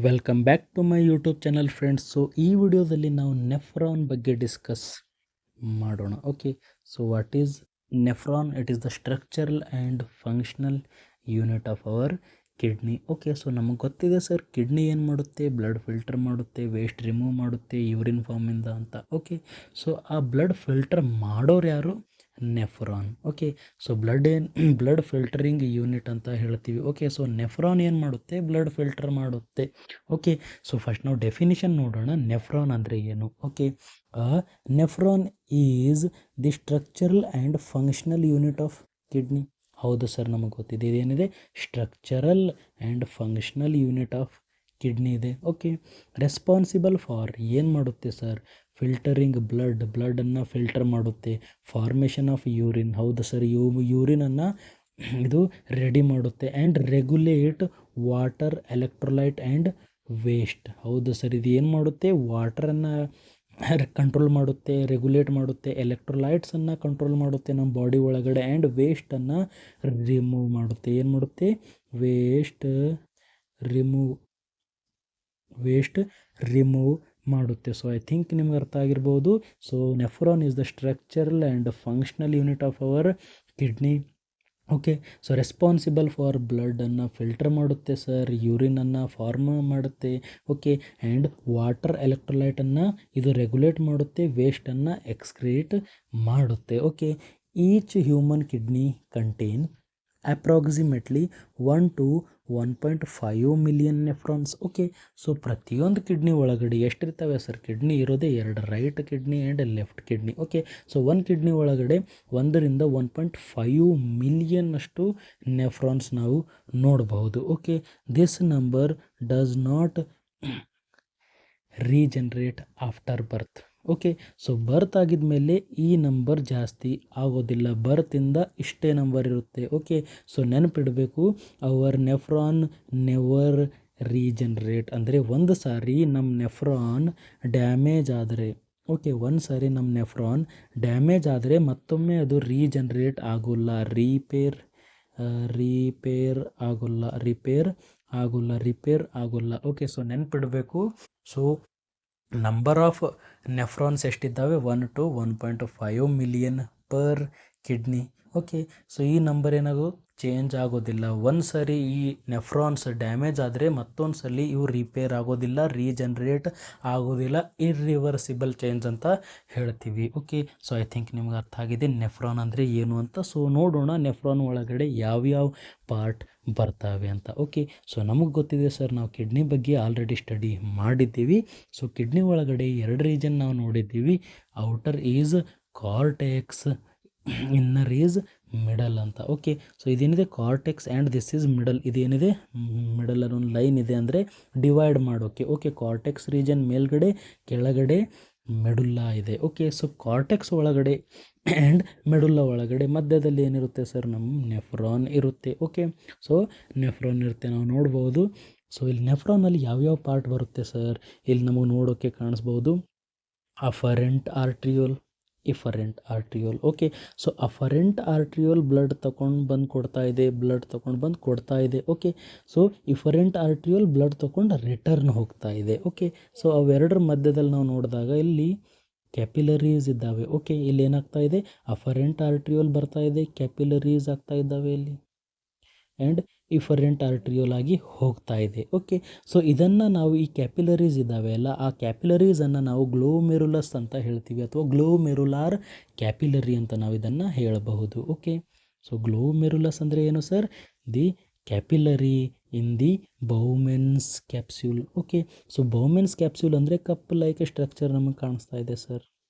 Welcome back to my YouTube channel friends. So ಈ ವಿಡಿಯೋದಲ್ಲಿ ನಾವು ನೆಫ್ರಾನ್ ಬಗ್ಗೆ ಡಿಸ್ಕಸ್ ಮಾಡೋಣ. Okay, so what is nephron? It is the structural and functional unit of our kidney. Okay, so ನಮಗೆ ಗೊತ್ತಿದೆ sir, kidney ಏನು ಮಾಡುತ್ತೆ? Blood filter ಮಾಡುತ್ತೆ, ವೇಸ್ಟ್ ರಿಮೂವ್ ಮಾಡುತ್ತೆ ಯೂರಿನ್ ಫಾರ್ಮಿಂದ ಅಂತ. ಓಕೆ, ಸೊ ಆ ಬ್ಲಡ್ ಫಿಲ್ಟರ್ ಮಾಡೋರು ಯಾರು? Nephron. Okay, so blood filtering unit ಅಂತ ಹೇಳ್ತೀವಿ. ಓಕೆ, ಸೊ ನೆಫ್ರಾನ್ ಏನು ಮಾಡುತ್ತೆ? ಬ್ಲಡ್ ಫಿಲ್ಟರ್ ಮಾಡುತ್ತೆ. ಓಕೆ, ಸೊ ಫಸ್ಟ್ ನಾವು ಡೆಫಿನಿಷನ್ ನೋಡೋಣ. ನೆಫ್ರಾನ್ ಅಂದರೆ ಏನು? Okay, nephron is the structural and functional unit of kidney. ಹೌದು ಸರ್, ನಮಗೆ ಗೊತ್ತಿದೆ. ಇದೇನಿದೆ? Structural and functional unit of kidney ಇದೆ. ಓಕೆ, ರೆಸ್ಪಾನ್ಸಿಬಲ್ ಫಾರ್ ಏನು ಮಾಡುತ್ತೆ ಸರ್? ಫಿಲ್ಟರಿಂಗ್ ಬ್ಲಡನ್ನು ಫಿಲ್ಟರ್ ಮಾಡುತ್ತೆ. ಫಾರ್ಮೇಷನ್ ಆಫ್ ಯೂರಿನ್, ಹೌದು ಸರ್, ಯೂರಿನನ್ನು ಇದು ರೆಡಿ ಮಾಡುತ್ತೆ. And regulate water, electrolyte and waste. ಹೌದು ಸರ್, ಇದು ಏನು ಮಾಡುತ್ತೆ? ವಾಟರನ್ನು ಕಂಟ್ರೋಲ್ ಮಾಡುತ್ತೆ, ರೆಗ್ಯುಲೇಟ್ ಮಾಡುತ್ತೆ, ಎಲೆಕ್ಟ್ರೋಲೈಟ್ಸನ್ನು ಕಂಟ್ರೋಲ್ ಮಾಡುತ್ತೆ ನಮ್ಮ ಬಾಡಿ ಒಳಗಡೆ, ಆ್ಯಂಡ್ ವೇಸ್ಟನ್ನು ರಿಮೂವ್ ಮಾಡುತ್ತೆ. ಏನು ಮಾಡುತ್ತೆ? ವೇಸ್ಟ್ ರಿಮೂವ್ ಮಾಡುತ್ತೆ. ಸೊ ಐ ಥಿಂಕ್ ನಿಮ್ಗೆ ಅರ್ಥ ಆಗಿರ್ಬೋದು. So nephron is the structural and functional unit of our kidney. Okay, so responsible for ಬ್ಲಡನ್ನು ಫಿಲ್ಟರ್ ಮಾಡುತ್ತೆ ಸರ್, ಯೂರಿನನ್ನು ಫಾರ್ಮ್ ಮಾಡುತ್ತೆ. ಓಕೆ, ಆ್ಯಂಡ್ ವಾಟರ್ ಎಲೆಕ್ಟ್ರೋಲೈಟನ್ನು ಇದು ರೆಗ್ಯುಲೇಟ್ ಮಾಡುತ್ತೆ, ವೇಸ್ಟನ್ನು ಎಕ್ಸ್ಕ್ರೀಟ್ ಮಾಡುತ್ತೆ. Okay, each human kidney contain approximately 1 to 1.5 million nephrons. Okay, so ಪ್ರತಿಯೊಂದು ಕಿಡ್ನಿ ಒಳಗಡೆ ಎಷ್ಟಿರ್ತವೆ ಸರ್? ಕಿಡ್ನಿ ಇರೋದೇ ಎರಡು, right kidney and left kidney. Okay, so ಒಂದು ಕಿಡ್ನಿ ಒಳಗಡೆ 1.5 ಮಿಲಿಯನ್ ಅಷ್ಟು ನೆಫ್ರಾನ್ಸ್ ನಾವು ನೋಡಬಹುದು. Okay, this number does not regenerate after birth. Okay, so birth ಆಗಿದ ಮೇಲೆ ಈ ನಂಬರ್ ಜಾಸ್ತಿ ಆಗೋದಿಲ್ಲ. ಬರ್ತಿಂದ ಇಷ್ಟೇ ನಂಬರ್ ಇರುತ್ತೆ. ಓಕೆ, ಸೊ ನೆನಪಿಡಬೇಕು, ಅವರ್ ನೆಫ್ರಾನ್ ನೆವರ್ ರೀಜನ್ರೇಟ್. ಅಂದರೆ ಒಂದು ಸಾರಿ ನಮ್ಮ ನೆಫ್ರಾನ್ ಡ್ಯಾಮೇಜ್ ಆದರೆ, ಓಕೆ, ಒಂದು ಸಾರಿ ನಮ್ಮ ನೆಫ್ರಾನ್ ಡ್ಯಾಮೇಜ್ ಆದರೆ ಮತ್ತೊಮ್ಮೆ ಅದು ರೀಜನ್ರೇಟ್ ಆಗೋಲ್ಲ, ರಿಪೇರ್ ಆಗೋಲ್ಲ. ಓಕೆ, ಸೊ ನೆನಪಿಡಬೇಕು. ಸೊ ನಂಬರ್ ಆಫ್ ನೆಫ್ರಾನ್ಸ್ ಎಷ್ಟಿದ್ದಾವೆ? 1 to 1.5 million per kidney. Okay, so ಈ ನಂಬರ್ ಏನಾಗೋ ಚೇಂಜ್ ಆಗೋದಿಲ್ಲ. ಒಂದು ಸರಿ ಈ ನೆಫ್ರಾನ್ಸ್ ಡ್ಯಾಮೇಜ್ ಆದರೆ ಮತ್ತೊಂದು ಸಲ ಇವು ರಿಪೇರ್ ಆಗೋದಿಲ್ಲ, ರೀಜನ್ರೇಟ್ ಆಗೋದಿಲ್ಲ, ಇರ್ರಿವರ್ಸಿಬಲ್ ಚೇಂಜ್ ಅಂತ ಹೇಳ್ತೀವಿ. ಓಕೆ, ಸೊ ಐ ಥಿಂಕ್ ನಿಮ್ಗೆ ಅರ್ಥ ಆಗಿದೆ ನೆಫ್ರಾನ್ ಅಂದರೆ ಏನು ಅಂತ. ಸೊ ನೋಡೋಣ ನೆಫ್ರಾನ್ ಒಳಗಡೆ ಯಾವ್ಯಾವ ಪಾರ್ಟ್ ಬರ್ತಾವೆ ಅಂತ. ಓಕೆ, ಸೊ ನಮಗೆ ಗೊತ್ತಿದೆ ಸರ್, ನಾವು ಕಿಡ್ನಿ ಬಗ್ಗೆ ಆಲ್ರೆಡಿ ಸ್ಟಡಿ ಮಾಡಿದ್ದೀವಿ. ಸೊ ಕಿಡ್ನಿ ಒಳಗಡೆ 2 ರೀಜನ್ ನಾವು ನೋಡಿದ್ದೀವಿ. Outer is cortex, inner is middle ಅಂತ. ಓಕೆ, ಸೊ ಇದೇನಿದೆ cortex and this is middle. ಇದೇನಿದೆ ಮಿಡಲ್ ಅನ್ನೋ ಲೈನ್ ಇದೆ ಅಂದರೆ ಡಿವೈಡ್ ಮಾಡೋಕೆ. ಓಕೆ, ಕಾರ್ಟೆಕ್ಸ್ ರೀಜನ್ ಮೇಲ್ಗಡೆ, ಕೆಳಗಡೆ ಮೆಡುಲ್ಲಾ ಇದೆ. ಓಕೆ, ಸೊ ಕಾರ್ಟೆಕ್ಸ್ ಒಳಗಡೆ ಆ್ಯಂಡ್ ಮೆಡುಲ್ಲಾ ಒಳಗಡೆ ಮಧ್ಯದಲ್ಲಿ ಏನಿರುತ್ತೆ ಸರ್? ನಮ್ಮ ನೆಫ್ರಾನ್ ಇರುತ್ತೆ. ಓಕೆ, ಸೊ ನೆಫ್ರಾನ್ ಇರುತ್ತೆ, ನಾವು ನೋಡ್ಬೋದು. ಸೊ ಇಲ್ಲಿ ನೆಫ್ರಾನಲ್ಲಿ ಯಾವ್ಯಾವ ಪಾರ್ಟ್ ಬರುತ್ತೆ ಸರ್? ಇಲ್ಲಿ ನಮಗೆ ನೋಡೋಕ್ಕೆ ಕಾಣಿಸ್ಬೋದು. Afferent arteriole, efferent arteriole. Okay, so afferent arteriole blood ತೊಗೊಂಡು ಬಂದು ಕೊಡ್ತಾ ಇದೆ. Okay, so efferent arteriole blood ತೊಗೊಂಡು ರಿಟರ್ನ್ ಹೋಗ್ತಾ ಇದೆ. ಓಕೆ, ಸೊ ಅವೆರಡರ ಮಧ್ಯದಲ್ಲಿ ನಾವು ನೋಡಿದಾಗ ಇಲ್ಲಿ ಕ್ಯಾಪಿಲರೀಸ್ ಇದ್ದಾವೆ. ಓಕೆ, ಇಲ್ಲಿ ಏನಾಗ್ತಾ ಇದೆ? ಅಫರೆಂಟ್ ಆರ್ಟ್ರಿಯೋಲ್ ಬರ್ತಾ ಇದೆ, ಕ್ಯಾಪಿಲರೀಸ್ ಆಗ್ತಾ ಇದ್ದಾವೆ ಇಲ್ಲಿ, ಆ್ಯಂಡ್ ಇಫರೆಂಟ್ ಆರ್ಟ್ರಿಯೋಲ್ ಆಗಿ ಹೋಗ್ತಾ ಇದೆ. ಓಕೆ, ಸೊ ಇದನ್ನು ನಾವು, ಈ ಕ್ಯಾಪಿಲರೀಸ್ ಇದ್ದಾವೆ ಅಲ್ಲ, ಆ ಕ್ಯಾಪಿಲರೀಸನ್ನು ನಾವು ಗ್ಲೋಮೆರುಲಸ್ ಅಂತ ಹೇಳ್ತೀವಿ, ಅಥವಾ ಗ್ಲೋಮೆರುಲಾರ್ ಕ್ಯಾಪಿಲರಿ ಅಂತ ನಾವು ಇದನ್ನು ಹೇಳಬಹುದು. ಓಕೆ, ಸೊ ಗ್ಲೋಮೆರುಲಸ್ ಅಂದರೆ ಏನು sir? The capillary in the Bowman's capsule. Okay, so Bowman's capsule ಅಂದರೆ ಕಪ್ ಲೈಕ್ ಸ್ಟ್ರಕ್ಚರ್ ನಮಗೆ ಕಾಣಿಸ್ತಾ ಇದೆ ಸರ್.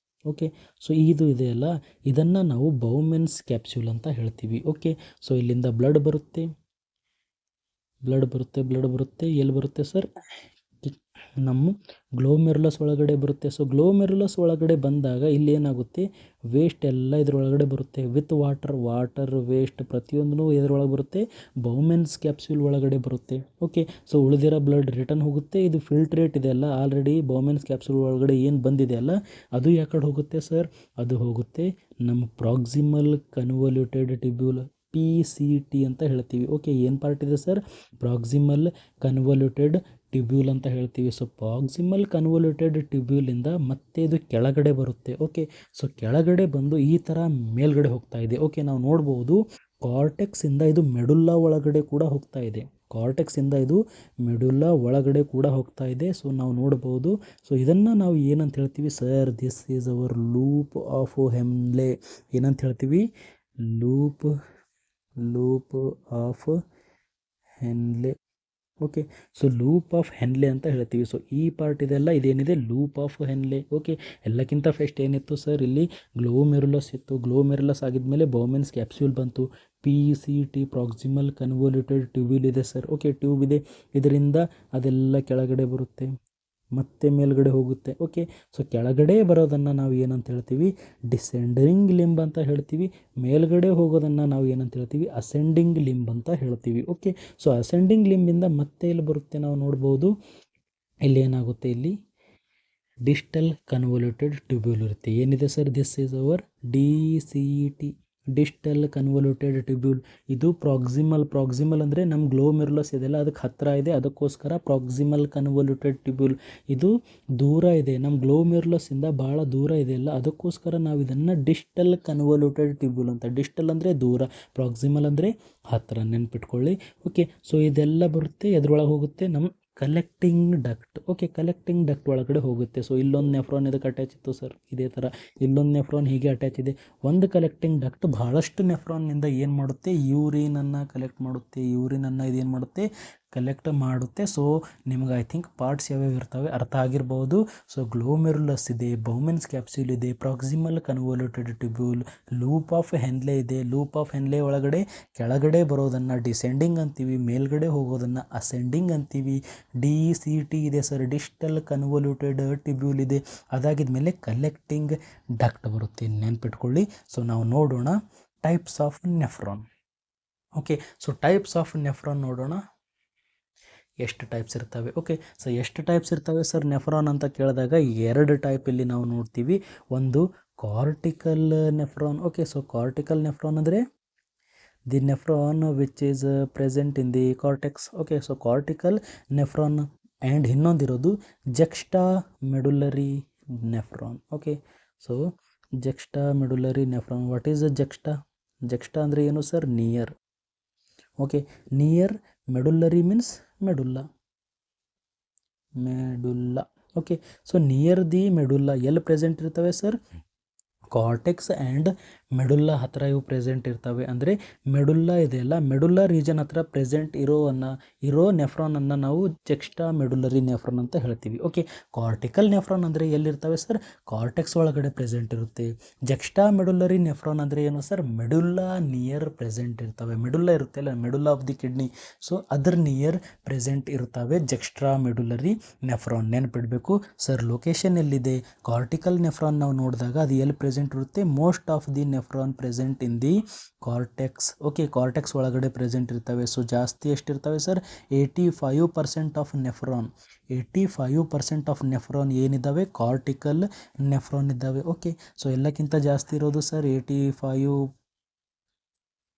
ಓಕೆ, ಸೊ ಇದು ಇದೆಯಲ್ಲ, ಇದನ್ನು ನಾವು ಬೌಮೆನ್ಸ್ ಕ್ಯಾಪ್ಸ್ಯೂಲ್ ಅಂತ ಹೇಳ್ತೀವಿ. ಓಕೆ, ಸೊ ಇಲ್ಲಿಂದ ಬ್ಲಡ್ ಬರುತ್ತೆ, ಎಲ್ಲಿ ಬರುತ್ತೆ ಸರ್? ನಮ್ಮ ಗ್ಲೋಮೆರುಲಸ್ ಒಳಗಡೆ ಬರುತ್ತೆ. ಸೊ ಗ್ಲೋಮೆರುಲಸ್ ಒಳಗಡೆ ಬಂದಾಗ ಇಲ್ಲಿ ಏನಾಗುತ್ತೆ? ವೇಸ್ಟ್ ಎಲ್ಲ ಇದರೊಳಗಡೆ ಬರುತ್ತೆ, ವಿತ್ ವಾಟರ್ ವೇಸ್ಟ್ ಪ್ರತಿಯೊಂದೂ ಇದರೊಳಗೆ ಬರುತ್ತೆ, ಬೌಮೆನ್ಸ್ ಕ್ಯಾಪ್ಸ್ಯೂಲ್ ಒಳಗಡೆ ಬರುತ್ತೆ. ಓಕೆ, ಸೊ ಉಳಿದಿರೋ ಬ್ಲಡ್ ರಿಟರ್ನ್ ಹೋಗುತ್ತೆ. ಇದು ಫಿಲ್ಟ್ರೇಟ್ ಇದೆ ಅಲ್ಲ, ಆಲ್ರೆಡಿ ಬೌಮೆನ್ಸ್ ಕ್ಯಾಪ್ಸ್ಯೂಲ್ ಒಳಗಡೆ ಏನು ಬಂದಿದೆ ಅಲ್ಲ, ಅದು ಯಾಕಡೆ ಹೋಗುತ್ತೆ ಸರ್? ಅದು ಹೋಗುತ್ತೆ ನಮ್ಮ ಪ್ರಾಕ್ಸಿಮಲ್ ಕನ್ವಲ್ಯೂಟೆಡ್ ಟ್ಯೂಬ್ಯೂಲ್, PCT ಅಂತ ಹೇಳ್ತೀವಿ. ಓಕೆ, ಏನು ಪಾರ್ಟ್ ಇದೆ ಸರ್? ಪ್ರಾಕ್ಸಿಮಲ್ ಕನ್ವಲ್ಯೂಟೆಡ್ ಟ್ಯೂಬ್ಯೂಲ್ ಅಂತ ಹೇಳ್ತೀವಿ. ಸೊ ಪ್ರಾಕ್ಸಿಮಲ್ ಕನ್ವಲ್ಯೂಟೆಡ್ ಟ್ಯೂಬ್ಯೂಲಿಂದ ಮತ್ತೆ ಇದು ಕೆಳಗಡೆ ಬರುತ್ತೆ. ಓಕೆ, ಸೊ ಕೆಳಗಡೆ ಬಂದು ಈ ಥರ ಮೇಲ್ಗಡೆ ಹೋಗ್ತಾ ಇದೆ. ಓಕೆ, ನಾವು ನೋಡ್ಬೋದು ಕಾರ್ಟೆಕ್ಸಿಂದ ಇದು ಮೆಡುಲ್ಲಾ ಒಳಗಡೆ ಕೂಡ ಹೋಗ್ತಾ ಇದೆ. ಕಾರ್ಟೆಕ್ಸಿಂದ ಇದು ಮೆಡುಲ್ಲಾ ಒಳಗಡೆ ಕೂಡ ಹೋಗ್ತಾ ಇದೆ. ಸೊ ನಾವು ನೋಡ್ಬೋದು. ಸೊ ಇದನ್ನು ನಾವು ಏನಂತ ಹೇಳ್ತೀವಿ sir, this is our loop of Henle. ಏನಂತ ಹೇಳ್ತೀವಿ? Loop of Henle. Okay, so loop of Henle ಅಂತ ಹೇಳ್ತೀವಿ. ಸೊ ಈ ಪಾರ್ಟ್ ಇದೆಲ್ಲ ಇದೇನಿದೆ ಲೂಪ್ ಆಫ್ ಹೆನ್ಲೆ. ಓಕೆ, ಎಲ್ಲಕ್ಕಿಂತ ಫಸ್ಟ್ ಏನಿತ್ತು ಸರ್, ಇಲ್ಲಿ ಗ್ಲೋಮೆರುಲಸ್ ಇತ್ತು. ಗ್ಲೋಮೆರುಲಸ್ ಆಗಿದ್ಮೇಲೆ ಬೌಮೆನ್ಸ್ ಕ್ಯಾಪ್ಸ್ಯೂಲ್ ಬಂತು. PCT ಪ್ರಾಕ್ಸಿಮಲ್ ಕನ್ವಲ್ಯೂಟೆಡ್ ಟ್ಯೂಬ್ಯೂಲ್ ಇದೆ ಸರ್. ಓಕೆ, ಟ್ಯೂಬ್ ಇದೆ, ಇದರಿಂದ ಅದೆಲ್ಲ ಕೆಳಗಡೆ ಬರುತ್ತೆ, ಮತ್ತೆ ಮೇಲ್ಗಡೆ ಹೋಗುತ್ತೆ. ಓಕೆ, ಸೊ ಕೆಳಗಡೆ ಬರೋದನ್ನು ನಾವು ಏನಂತ ಹೇಳ್ತೀವಿ? ಡಿಸೆಂಡಿಂಗ್ ಲಿಂಬ್ ಅಂತ ಹೇಳ್ತೀವಿ. ಮೇಲ್ಗಡೆ ಹೋಗೋದನ್ನು ನಾವು ಏನಂತ ಹೇಳ್ತೀವಿ? ಅಸೆಂಡಿಂಗ್ ಲಿಂಬ್ ಅಂತ ಹೇಳ್ತೀವಿ. ಓಕೆ, ಸೊ ಅಸೆಂಡಿಂಗ್ ಲಿಂಬಿಂದ ಮತ್ತೆ ಇಲ್ಲಿ ಬರುತ್ತೆ, ನಾವು ನೋಡ್ಬೋದು. ಇಲ್ಲಿ ಏನಾಗುತ್ತೆ? ಇಲ್ಲಿ ಡಿಸ್ಟಲ್ ಕನ್ವಲ್ಯೂಟೆಡ್ ಟ್ಯೂಬ್ಯೂಲ್ ಇರುತ್ತೆ. ಏನಿದೆ sir? This is our DCT, distal convoluted tubule. ಇದು ಪ್ರಾಕ್ಸಿಮಲ್ ಅಂದರೆ ನಮ್ಮ ಗ್ಲೋಮೆರುಲಸ್ ಇದೆಲ್ಲ ಅದಕ್ಕೆ ಹತ್ತಿರ ಇದೆ, ಅದಕ್ಕೋಸ್ಕರ ಪ್ರಾಕ್ಸಿಮಲ್ ಕನ್ವಲ್ಯೂಟೆಡ್ ಟ್ಯೂಬ್ಯೂಲ್. ಇದು ದೂರ ಇದೆ, ನಮ್ಮ ಗ್ಲೋಮೆರುಲಸ್ಸಿಂದ ಭಾಳ ದೂರ ಇದೆಯಲ್ಲ, ಅದಕ್ಕೋಸ್ಕರ ನಾವು ಇದನ್ನು ಡಿಸ್ಟಲ್ ಕನ್ವಲ್ಯೂಟೆಡ್ ಟ್ಯೂಬ್ಯೂಲ್ ಅಂತ. ಡಿಸ್ಟಲ್ ಅಂದರೆ ದೂರ, ಪ್ರಾಕ್ಸಿಮಲ್ ಅಂದರೆ ಹತ್ತಿರ, ನೆನ್ಪಿಟ್ಕೊಳ್ಳಿ. ಓಕೆ, ಸೊ ಇದೆಲ್ಲ ಬರುತ್ತೆ, ಎದ್ರೊಳಗೆ ಹೋಗುತ್ತೆ? ನಮ್ಮ collecting duct. Okay, collecting duct ಒಳಗಡೆ ಹೋಗುತ್ತೆ. ಸೊ ಇಲ್ಲೊಂದು ನೆಫ್ರಾನ್ ಇದಕ್ಕೆ ಅಟ್ಯಾಚ್ ಇತ್ತು ಸರ್, ಇದೇ ಥರ ಇಲ್ಲೊಂದು ನೆಫ್ರಾನ್ ಹೀಗೆ ಅಟ್ಯಾಚ್ ಇದೆ. ಒಂದು ಕಲೆಕ್ಟಿಂಗ್ ಡಕ್ಟ್ ಬಹಳಷ್ಟು ನೆಫ್ರಾನ್ನಿಂದ ಏನು ಮಾಡುತ್ತೆ? ಯೂರಿನನ್ನು ಕಲೆಕ್ಟ್ ಮಾಡುತ್ತೆ. ಯೂರಿನನ್ನು ಇದೇನು ಮಾಡುತ್ತೆ? ಕಲೆಕ್ಟ್ ಮಾಡುತ್ತೆ. ಸೊ ನಿಮ್ಗೆ ಐ ಥಿಂಕ್ ಪಾರ್ಟ್ಸ್ ಯಾವ್ಯಾವ ಇರ್ತವೆ ಅರ್ಥ ಆಗಿರ್ಬೋದು. ಸೊ ಗ್ಲೋಮೆರುಲಸ್ ಇದೆ, ಬೌಮೆನ್ಸ್ ಕ್ಯಾಪ್ಸ್ಯೂಲ್ ಇದೆ, proximal convoluted tubule, loop of Henle ಇದೆ. ಲೂಪ್ ಆಫ್ ಹೆನ್ಲೆ ಒಳಗಡೆ ಕೆಳಗಡೆ ಬರೋದನ್ನು ಡಿಸೆಂಡಿಂಗ್ ಅಂತೀವಿ, ಮೇಲ್ಗಡೆ ಹೋಗೋದನ್ನು ಅಸೆಂಡಿಂಗ್ ಅಂತೀವಿ. DCT ಇದೆ ಸರ್, ಡಿಸ್ಟಲ್ ಕನ್ವಲ್ಯೂಟೆಡ್ ಟ್ಯೂಬ್ಯೂಲ್ ಇದೆ. ಅದಾಗಿದ್ಮೇಲೆ ಕಲೆಕ್ಟಿಂಗ್ ಡಕ್ಟ್ ಬರುತ್ತೆ, ನೆನ್ಪಿಟ್ಕೊಳ್ಳಿ. ಸೊ ನಾವು ನೋಡೋಣ types of nephron. Okay, so types of nephron ನೋಡೋಣ, ಎಷ್ಟು ಟೈಪ್ಸ್ ಇರ್ತವೆ. ಓಕೆ, ಸೊ ಎಷ್ಟು ಟೈಪ್ಸ್ ಇರ್ತವೆ ಸರ್ ನೆಫ್ರಾನ್ ಅಂತ ಕೇಳಿದಾಗ 2 ಟೈಪ್ ಇಲ್ಲಿ ನಾವು ನೋಡ್ತೀವಿ. ಒಂದು cortical nephron. Okay, so cortical nephron ಅಂದರೆ the nephron which is present in the cortex. Okay, so cortical nephron. And ಇನ್ನೊಂದಿರೋದು ಜಕ್ಸ್ಟಾ medullary nephron. Okay, so ಜಕ್ಸ್ಟಾ medullary nephron. What is juxta? Juxta ಅಂದರೆ ಏನು sir? Near. Okay, near. Medullary means medulla. Okay, so near the medulla ಎಲ್ಲಿ present ಇರ್ತವೆ sir? Cortex and medulla ಹತ್ತಿರ ಇವು present ಇರ್ತವೆ. ಅಂದರೆ medulla ಇದೆಯಲ್ಲ, medulla region ಹತ್ರ ಪ್ರೆಸೆಂಟ್ ಇರೋ ನೆಫ್ರಾನನ್ನು ನಾವು ಜಕ್ಸ್ಟಾ ಮೆಡುಲರಿ ನೆಫ್ರಾನ್ ಅಂತ ಹೇಳ್ತೀವಿ. ಓಕೆ, ಕಾರ್ಟಿಕಲ್ ನೆಫ್ರಾನ್ ಅಂದರೆ ಎಲ್ಲಿರ್ತವೆ ಸರ್? ಕಾರ್ಟೆಕ್ಸ್ ಒಳಗಡೆ ಪ್ರೆಸೆಂಟ್ ಇರುತ್ತೆ. ಜಕ್ಸ್ಟಾ ಮೆಡುಲರಿ ನೆಫ್ರಾನ್ ಅಂದರೆ ಏನು ಸರ್? ಮೆಡುಲ್ಲಾ ನಿಯರ್ ಪ್ರೆಸೆಂಟ್ ಇರ್ತವೆ. ಮೆಡುಲ್ಲಾ ಇರುತ್ತೆ ಅಲ್ಲ, medulla of the kidney, so ಅದರ ನಿಯರ್ ಪ್ರೆಸೆಂಟ್ ಇರ್ತವೆ ಜಕ್ಸ್ಟಾ ಮೆಡುಲರಿ ನೆಫ್ರಾನ್. ನೆನಪಿಡಬೇಕು ಸರ್, ಲೊಕೇಶನ್ ಎಲ್ಲಿದೆ? ಕಾರ್ಟಿಕಲ್ ನೆಫ್ರಾನ್ ನಾವು ನೋಡಿದಾಗ ಅದು ಎಲ್ಲಿ ಪ್ರೆಸೆಂಟ್ ಇರುತ್ತೆ? Most of the nephron present in the cortex. Okay, cortex ಒಳಗಡೆ ಪ್ರೆಸೆಂಟ್ ಇರ್ತವೆ. ಸೊ ಜಾಸ್ತಿ ಎಷ್ಟಿರ್ತವೆ sir? 85% of nephron. 85% of nephron ಏನಿದ್ದಾವೆ? ಕಾರ್ಟಿಕಲ್ ನೆಫ್ರಾನ್ ಇದ್ದಾವೆ. ಓಕೆ, ಸೊ ಎಲ್ಲಕ್ಕಿಂತ ಜಾಸ್ತಿ ಇರೋದು ಸರ್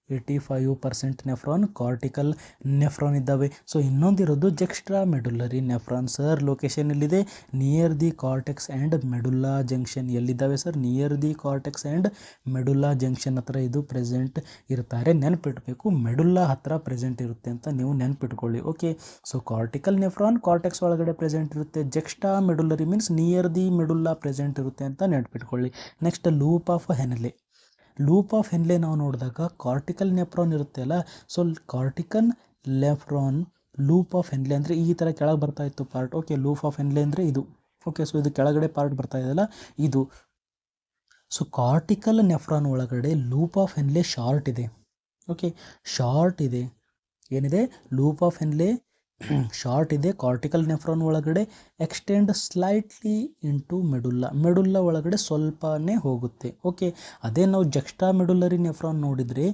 85% ನೆಫ್ರಾನ್ ಕಾರ್ಟಿಕಲ್ ನೆಫ್ರಾನ್ ಇದ್ದಾವೆ. ಸೊ ಇನ್ನೊಂದಿರೋದು juxta medullary nephron. Sir location ಎಲ್ಲಿದೆ? Near the cortex and medulla junction. ಎಲ್ಲಿದ್ದಾವೆ sir? Near the cortex and medulla junction ಹತ್ರ ಇದು ಪ್ರೆಸೆಂಟ್ ಇರ್ತಾರೆ. ನೆನಪಿಟ್ಬೇಕು, ಮೆಡುಲ್ಲಾ ಹತ್ರ ಪ್ರೆಸೆಂಟ್ ಇರುತ್ತೆ ಅಂತ ನೀವು ನೆನಪಿಟ್ಕೊಳ್ಳಿ. Okay, so cortical nephron cortex ಒಳಗಡೆ ಪ್ರೆಸೆಂಟ್ ಇರುತ್ತೆ. Juxta medullary means near the medulla present ಇರುತ್ತೆ ಅಂತ ನೆನಪಿಟ್ಕೊಳ್ಳಿ. Next loop of Henle. Loop of Henle ನಾವು ನೋಡಿದಾಗ ಕಾರ್ಟಿಕಲ್ ನೆಫ್ರಾನ್ ಇರುತ್ತೆ ಅಲ್ಲ, so cortical nephron loop of Henle ಅಂದರೆ ಈ ಥರ ಕೆಳಗೆ ಬರ್ತಾ ಇತ್ತು part. Okay, loop of Henle ಅಂದರೆ ಇದು. ಓಕೆ, ಸೊ ಇದು ಕೆಳಗಡೆ ಪಾರ್ಟ್ ಬರ್ತಾ ಇದೆಯಲ್ಲ ಇದು. ಸೊ ಕಾರ್ಟಿಕಲ್ ನೆಫ್ರಾನ್ ಒಳಗಡೆ ಲೂಪ್ ಆಫ್ ಹೆನ್ಲೆ ಶಾರ್ಟ್ ಇದೆ. ಓಕೆ, ಶಾರ್ಟ್ ಇದೆ. ಏನಿದೆ? ಲೂಪ್ ಆಫ್ ಹೆನ್ಲೆ ಶಾರ್ಟ್ ಇದೆ. ಕಾರ್ಟಿಕಲ್ ನೆಫ್ರಾನ್ ಒಳಗಡೆ ಎಕ್ಸ್ಟೆಂಡ್ ಸ್ಲೈಟ್ಲಿ ಇಂಟು ಮೆಡುಲ್ಲಾ ಒಳಗಡೆ ಸ್ವಲ್ಪನೇ ಹೋಗುತ್ತೆ. ಓಕೆ, ಅದೇ ನಾವು ಜಕ್ಸ್ಟಾ ಮೆಡುಲರಿ ನೆಫ್ರಾನ್ ನೋಡಿದರೆ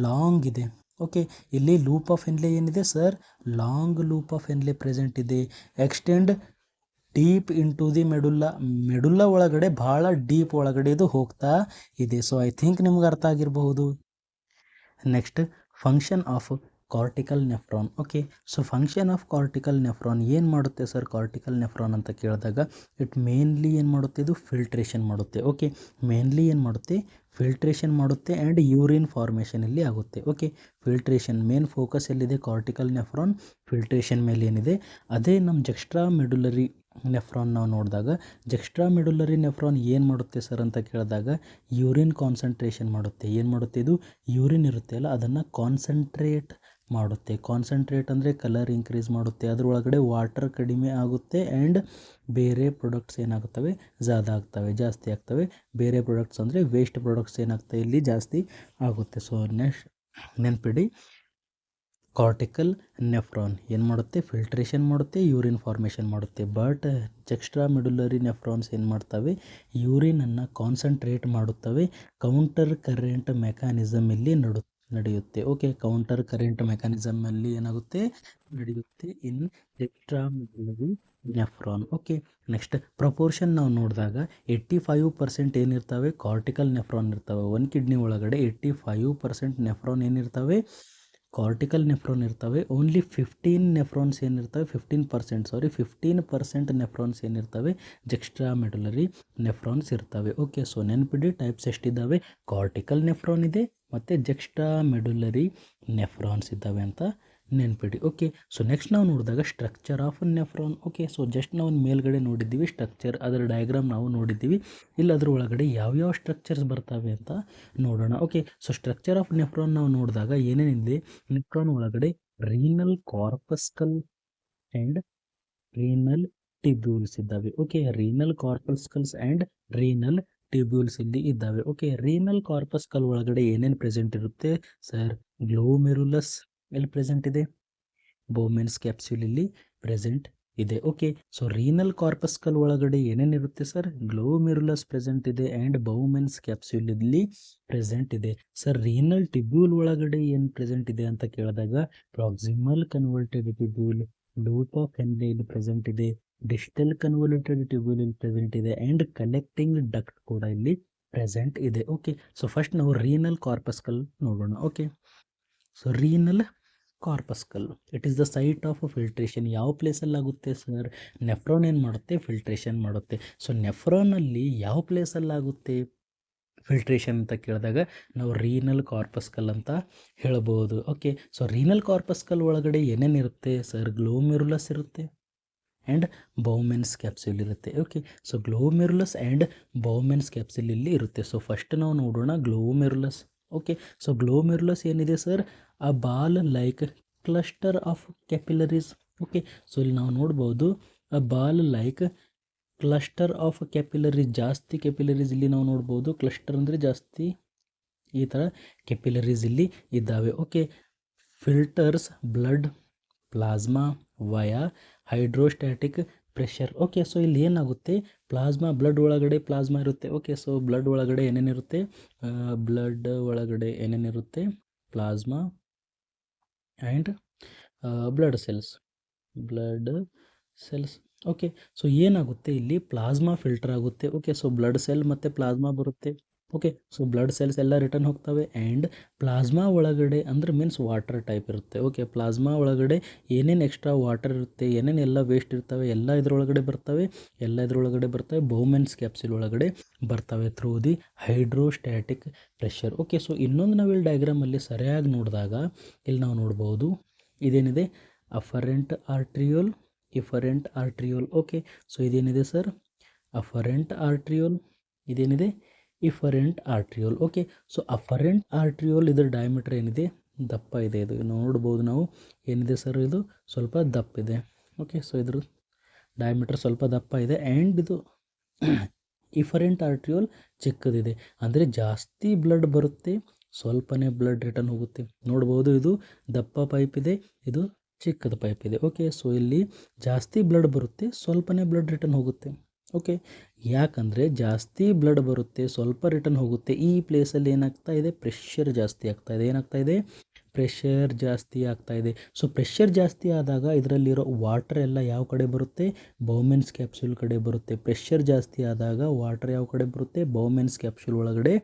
ಲಾಂಗ್ ಇದೆ. ಓಕೆ, ಇಲ್ಲಿ ಲೂಪ್ ಆಫ್ ಹೆನ್ಲೆ ಏನಿದೆ sir? Long loop of Henle present ಇದೆ. Extend deep into the medulla ಒಳಗಡೆ ಭಾಳ ಡೀಪ್ ಒಳಗಡೆ ಇದು ಹೋಗ್ತಾ ಇದೆ. ಸೊ ಐ ಥಿಂಕ್ ನಿಮ್ಗೆ ಅರ್ಥ ಆಗಿರಬಹುದು. Next function of cortical nephron. Okay, so function of cortical nephron ಏನು ಮಾಡುತ್ತೆ ಸರ್? ಕಾರ್ಟಿಕಲ್ ನೆಫ್ರಾನ್ ಅಂತ ಕೇಳಿದಾಗ ಇಟ್ ಮೇನ್ಲಿ ಏನು ಮಾಡುತ್ತೆ? ಇದು ಫಿಲ್ಟ್ರೇಷನ್ ಮಾಡುತ್ತೆ. ಓಕೆ, ಮೇನ್ಲಿ ಏನು ಮಾಡುತ್ತೆ? ಫಿಲ್ಟ್ರೇಷನ್ ಮಾಡುತ್ತೆ ಆ್ಯಂಡ್ ಯೂರಿನ್ ಫಾರ್ಮೇಷನ್ ಇಲ್ಲಿ ಆಗುತ್ತೆ. ಓಕೆ, ಫಿಲ್ಟ್ರೇಷನ್ ಮೇನ್ ಫೋಕಸ್ ಎಲ್ಲಿದೆ? ಕಾರ್ಟಿಕಲ್ ನೆಫ್ರಾನ್ ಫಿಲ್ಟ್ರೇಷನ್ ಮೇಲೆ ಏನಿದೆ. ಅದೇ ನಮ್ಮ ಜಕ್ಸ್ಟ್ರಾ ಮೆಡುಲರಿ ನೆಫ್ರಾನ್ ನಾವು ನೋಡಿದಾಗ ಜಕ್ಸ್ಟ್ರಾ ಮೆಡುಲರಿ ನೆಫ್ರಾನ್ ಏನು ಮಾಡುತ್ತೆ ಸರ್ ಅಂತ ಕೇಳಿದಾಗ ಯೂರಿನ್ ಕಾನ್ಸಂಟ್ರೇಷನ್ ಮಾಡುತ್ತೆ. ಏನು ಮಾಡುತ್ತೆ? ಇದು ಯೂರಿನ್ ಇರುತ್ತೆ ಅಲ್ಲ, ಅದನ್ನು ಕಾನ್ಸಂಟ್ರೇಟ್ ಮಾಡುತ್ತೆ. ಕಾನ್ಸಂಟ್ರೇಟ್ ಅಂದರೆ ಕಲರ್ ಇನ್ಕ್ರೀಸ್ ಮಾಡುತ್ತೆ, ಅದರೊಳಗಡೆ ವಾಟರ್ ಕಡಿಮೆ ಆಗುತ್ತೆ ಆ್ಯಂಡ್ ಬೇರೆ ಪ್ರಾಡಕ್ಟ್ಸ್ ಏನಾಗುತ್ತವೆ? ಜಾಸ್ತಿ ಆಗ್ತವೆ. ಬೇರೆ ಪ್ರಾಡಕ್ಟ್ಸ್ ಅಂದರೆ ವೇಸ್ಟ್ ಪ್ರಾಡಕ್ಟ್ಸ್ ಏನಾಗ್ತವೆ? ಇಲ್ಲಿ ಜಾಸ್ತಿ ಆಗುತ್ತೆ. ಸೊ ನೆಕ್ಸ್ಟ್ ನೆನ್ಪಿಡಿ, ಕಾರ್ಟಿಕಲ್ ನೆಫ್ರಾನ್ ಏನು ಮಾಡುತ್ತೆ? ಫಿಲ್ಟ್ರೇಷನ್ ಮಾಡುತ್ತೆ, ಯೂರಿನ್ ಫಾರ್ಮೇಷನ್ ಮಾಡುತ್ತೆ. ಬಟ್ ಜಕ್ಸ್ಟ್ರಾ ಮೆಡುಲರಿ ನೆಫ್ರಾನ್ಸ್ ಏನು ಮಾಡ್ತವೆ? ಯೂರಿನನ್ನು ಕಾನ್ಸಂಟ್ರೇಟ್ ಮಾಡುತ್ತವೆ. ಕೌಂಟರ್ ಕರೆಂಟ್ ಮೆಕ್ಯಾನಿಸಮ್ ಇಲ್ಲಿ ನಡೆಯುತ್ತೆ. ಓಕೆ, ಕೌಂಟರ್ ಕರೆಂಟ್ ಮೆಕ್ಯಾನಿಸಮಲ್ಲಿ ಏನಾಗುತ್ತೆ? ನಡೆಯುತ್ತೆ ಇನ್ ಜಕ್ಸ್ಟ್ರಾ medullary nephron. Okay, next proportion ನಾವು ನೋಡಿದಾಗ 85% ಏನಿರ್ತವೆ? ಕಾರ್ಟಿಕಲ್ ನೆಫ್ರಾನ್ ಇರ್ತವೆ. ಒಂದು ಕಿಡ್ನಿ ಒಳಗಡೆ 85% ನೆಫ್ರಾನ್ ಏನಿರ್ತವೆ? ಕಾರ್ಟಿಕಲ್ ನೆಫ್ರಾನ್ ಇರ್ತವೆ. ಓನ್ಲಿ 15 ನೆಫ್ರಾನ್ಸ್ ಏನಿರ್ತವೆ? 15% ನೆಫ್ರಾನ್ಸ್ ಏನಿರ್ತವೆ? ಜಕ್ಸ್ಟ್ರಾ ಮೆಡುಲರಿ ನೆಫ್ರಾನ್ಸ್ ಇರ್ತವೆ. ಓಕೆ, ಸೊ ನೆನ್ಪಿಡಿ, ಟೈಪ್ಸ್ ಎಷ್ಟಿದ್ದಾವೆ? ಕಾರ್ಟಿಕಲ್ ನೆಫ್ರಾನ್ ಇದೆ ಮತ್ತು ಜಕ್ಸ್ಟ್ರಾ ಮೆಡುಲರಿ ನೆಫ್ರಾನ್ಸ್ ಇದ್ದಾವೆ ಅಂತ ನೆನ್ಪಿಡಿ. ಓಕೆ, ಸೊ ನೆಕ್ಸ್ಟ್ ನಾವು ನೋಡಿದಾಗ structure of nephron. Okay, so just ನಾವು ಮೇಲ್ಗಡೆ ನೋಡಿದ್ದೀವಿ ಸ್ಟ್ರಕ್ಚರ್, ಅದರ ಡಯಾಗ್ರಾಮ್ ನಾವು ನೋಡಿದ್ದೀವಿ. ಇಲ್ಲಿ ಅದ್ರ ಒಳಗಡೆ ಯಾವ್ಯಾವ ಸ್ಟ್ರಕ್ಚರ್ಸ್ ಬರ್ತವೆ ಅಂತ ನೋಡೋಣ. Okay, so structure of nephron ನಾವು ನೋಡಿದಾಗ ಏನೇನಿದೆ? ನೆಫ್ರಾನ್ ಒಳಗಡೆ renal corpuscle and renal tubules ಇದ್ದಾವೆ. Okay, renal corpuscles and renal tubules ಇಲ್ಲಿ ಇದ್ದಾವೆ. ಓಕೆ, ರೀನಲ್ ಕಾರ್ಪಸ್ಕಲ್ ಒಳಗಡೆ ಏನೇನು ಪ್ರೆಸೆಂಟ್ ಇರುತ್ತೆ ಸರ್? ಗ್ಲೋಮೆರುಲಸ್ ಎಲ್ಲಿ ಪ್ರೆಸೆಂಟ್ ಇದೆ? ಬೌಮೆನ್ಸ್ ಕ್ಯಾಪ್ಸ್ಯೂಲ್ ಇಲ್ಲಿ ಪ್ರೆಸೆಂಟ್ ಇದೆ. ಓಕೆ, ಸೊ ರೀನಲ್ ಕಾರ್ಪಸ್ಕಲ್ ಒಳಗಡೆ ಏನೇನಿರುತ್ತೆ ಸರ್? ಗ್ಲೋಮೆರುಲಸ್ ಪ್ರೆಸೆಂಟ್ ಇದೆ ಆ್ಯಂಡ್ ಬೌಮೆನ್ಸ್ ಕ್ಯಾಪ್ಸ್ಯೂಲ್ ಇಲ್ಲಿ ಪ್ರೆಸೆಂಟ್ ಇದೆ. ಸರ್ ರೀನಲ್ ಟ್ಯೂಬ್ಯೂಲ್ ಒಳಗಡೆ ಏನು ಪ್ರೆಸೆಂಟ್ ಇದೆ ಅಂತ ಕೇಳಿದಾಗ proximal converted tubule, loop of Henle ಇಲ್ಲಿ ಪ್ರೆಸೆಂಟ್ ಇದೆ, ಡಿಸ್ಟಲ್ ಕನ್ವಲ್ಯೂಟೆಡ್ ಟ್ಯೂಬ್ಯೂಲ್ ಇಲ್ಲಿ ಪ್ರೆಸೆಂಟ್ ಇದೆ ಆ್ಯಂಡ್ ಕಲೆಕ್ಟಿಂಗ್ ಡಕ್ಟ್ ಕೂಡ ಇಲ್ಲಿ ಪ್ರೆಸೆಂಟ್ ಇದೆ. ಓಕೆ, ಸೊ ಫಸ್ಟ್ ನಾವು ರೀನಲ್ ಕಾರ್ಪಸ್ಕಲ್ ನೋಡೋಣ. Okay, so renal corpuscle it is the site of filtration. ಯಾವ ಪ್ಲೇಸಲ್ಲಿ ಆಗುತ್ತೆ ಸರ್? ನೆಫ್ರಾನ್ ಏನು ಮಾಡುತ್ತೆ? ಫಿಲ್ಟ್ರೇಷನ್ ಮಾಡುತ್ತೆ. ಸೊ ನೆಫ್ರಾನಲ್ಲಿ ಯಾವ ಪ್ಲೇಸಲ್ಲಿ ಆಗುತ್ತೆ ಫಿಲ್ಟ್ರೇಷನ್ ಅಂತ ಕೇಳಿದಾಗ ನಾವು ರೀನಲ್ ಕಾರ್ಪಸ್ಕಲ್ ಅಂತ ಹೇಳ್ಬೋದು. ಓಕೆ, ಸೊ ರೀನಲ್ ಕಾರ್ಪಸ್ಕಲ್ ಒಳಗಡೆ ಏನೇನಿರುತ್ತೆ ಸರ್? ಗ್ಲೋಮೆರುಲಸ್ ಇರುತ್ತೆ ಆ್ಯಂಡ್ ಬೌಮೆನ್ಸ್ ಕ್ಯಾಪ್ಸ್ಯೂಲ್ ಇರುತ್ತೆ. Okay, so ಗ್ಲೋಮೆರುಲಸ್ and Bowman's capsule ಇಲ್ಲಿ ಇರುತ್ತೆ. ಸೊ ಫಸ್ಟ್ ನಾವು ನೋಡೋಣ ಗ್ಲೋಮೆರುಲಸ್. ಓಕೆ, ಸೊ ಗ್ಲೋಮೆರುಲಸ್ ಏನಿದೆ sir? A ball like cluster of capillaries. Okay, so ಇಲ್ಲಿ ನಾವು ನೋಡ್ಬೋದು ಅ ball like cluster of capillaries. ಜಾಸ್ತಿ ಕ್ಯಾಪಿಲರೀಸ್ ಇಲ್ಲಿ ನಾವು ನೋಡ್ಬೋದು. ಕ್ಲಸ್ಟರ್ ಅಂದರೆ ಜಾಸ್ತಿ, ಈ ಥರ ಕ್ಯಾಪಿಲರೀಸ್ ಇಲ್ಲಿ ಇದ್ದಾವೆ. Okay, filters blood plasma via hydrostatic pressure. Okay, so ಇಲ್ಲಿ ಏನಾಗುತ್ತೆ? ಪ್ಲಾಸ್ಮಾ, ಬ್ಲಡ್ ಒಳಗಡೆ ಪ್ಲಾಸ್ಮಾ ಇರುತ್ತೆ. ಓಕೆ, ಸೊ ಬ್ಲಡ್ ಒಳಗಡೆ ಏನೇನಿರುತ್ತೆ? Plasma and blood cells. Okay, so ಏನಾಗುತ್ತೆ? ಇಲ್ಲಿ ಪ್ಲಾಸ್ಮಾ ಫಿಲ್ಟರ್ ಆಗುತ್ತೆ. ಓಕೆ, ಸೊ ಬ್ಲಡ್ ಸೆಲ್ ಮತ್ತು ಪ್ಲಾಸ್ಮಾ ಬರುತ್ತೆ. ಓಕೆ, ಸೊ ಬ್ಲಡ್ ಸೆಲ್ಸ್ ಎಲ್ಲ ರಿಟರ್ನ್ ಹೋಗ್ತವೆ ಆ್ಯಂಡ್ ಪ್ಲಾಸ್ಮಾ ಒಳಗಡೆ ಅಂದರೆ ಮೀನ್ಸ್ ವಾಟರ್ ಟೈಪ್ ಇರುತ್ತೆ. ಓಕೆ, ಪ್ಲಾಸ್ಮಾ ಒಳಗಡೆ ಏನೇನು ಎಕ್ಸ್ಟ್ರಾ ವಾಟರ್ ಇರುತ್ತೆ, ಏನೇನೆಲ್ಲ ವೇಸ್ಟ್ ಇರ್ತವೆ ಎಲ್ಲ ಇದರೊಳಗಡೆ ಬರ್ತವೆ. ಬೌಮೆನ್ಸ್ ಕ್ಯಾಪ್ಸ್ಯೂಲ್ ಒಳಗಡೆ ಬರ್ತವೆ through the hydrostatic pressure. Okay, so ಇನ್ನೊಂದು ನಾವು ಇಲ್ಲಿ ಡಯಾಗ್ರಾಮಲ್ಲಿ ಸರಿಯಾಗಿ ನೋಡಿದಾಗ ಇಲ್ಲಿ ನಾವು ನೋಡ್ಬೋದು ಇದೇನಿದೆ? Afferent arteriole, efferent arteriole. Okay, so ಇದೇನಿದೆ ಸರ್? ಅಫರೆಂಟ್ ಆರ್ಟ್ರಿಯೋಲ್, ಇದೇನಿದೆ? Efferent arteriole. Okay, so afferent arteriole ಇದರ ಡಯಾಮೀಟರ್ ಏನಿದೆ? ದಪ್ಪ ಇದೆ. ಇದು ನೋಡ್ಬೋದು ನಾವು, ಏನಿದೆ ಸರ್? ಇದು ಸ್ವಲ್ಪ ದಪ್ಪ ಇದೆ. ಓಕೆ, ಸೊ ಇದ್ರ ಡಯಾಮೀಟರ್ ಸ್ವಲ್ಪ ದಪ್ಪ ಇದೆ ಆ್ಯಂಡ್ ಇದು ಇಫರೆಂಟ್ ಆರ್ಟ್ರಿಯೋಲ್ ಚಿಕ್ಕದಿದೆ. ಅಂದರೆ ಜಾಸ್ತಿ ಬ್ಲಡ್ ಬರುತ್ತೆ, ಸ್ವಲ್ಪನೇ ಬ್ಲಡ್ ರಿಟರ್ನ್ ಹೋಗುತ್ತೆ. ನೋಡ್ಬೋದು, ಇದು ದಪ್ಪ ಪೈಪ್ ಇದೆ, ಇದು ಚಿಕ್ಕದ ಪೈಪ್ ಇದೆ. ಓಕೆ, ಸೊ ಇಲ್ಲಿ ಜಾಸ್ತಿ ಬ್ಲಡ್ ಬರುತ್ತೆ, ಸ್ವಲ್ಪನೇ ಬ್ಲಡ್ ರಿಟರ್ನ್ ಹೋಗುತ್ತೆ. ಓಕೆ, ಯಾಕಂದರೆ ಜಾಸ್ತಿ ಬ್ಲಡ್ ಬರುತ್ತೆ, ಸ್ವಲ್ಪ ರಿಟರ್ನ್ ಹೋಗುತ್ತೆ. ಈ ಪ್ಲೇಸಲ್ಲಿ ಏನಾಗ್ತಾ ಇದೆ? ಪ್ರೆಷರ್ ಜಾಸ್ತಿ ಆಗ್ತಾ ಇದೆ. ಏನಾಗ್ತಾ ಇದೆ? ಪ್ರೆಷರ್ ಜಾಸ್ತಿ ಆಗ್ತಾ ಇದೆ. ಸೊ ಪ್ರೆಷರ್ ಜಾಸ್ತಿ ಆದಾಗ ಇದರಲ್ಲಿರೋ ವಾಟರ್ ಎಲ್ಲ ಯಾವ ಕಡೆ ಬರುತ್ತೆ, ಬೌಮೆನ್ಸ್ ಕ್ಯಾಪ್ಸ್ಯೂಲ್ ಕಡೆ ಬರುತ್ತೆ. ಪ್ರೆಷರ್ ಜಾಸ್ತಿ ಆದಾಗ ವಾಟರ್ ಯಾವ ಕಡೆ ಬರುತ್ತೆ, ಬೌಮೆನ್ಸ್ ಕ್ಯಾಪ್ಸ್ಯೂಲ್ ಒಳಗಡೆ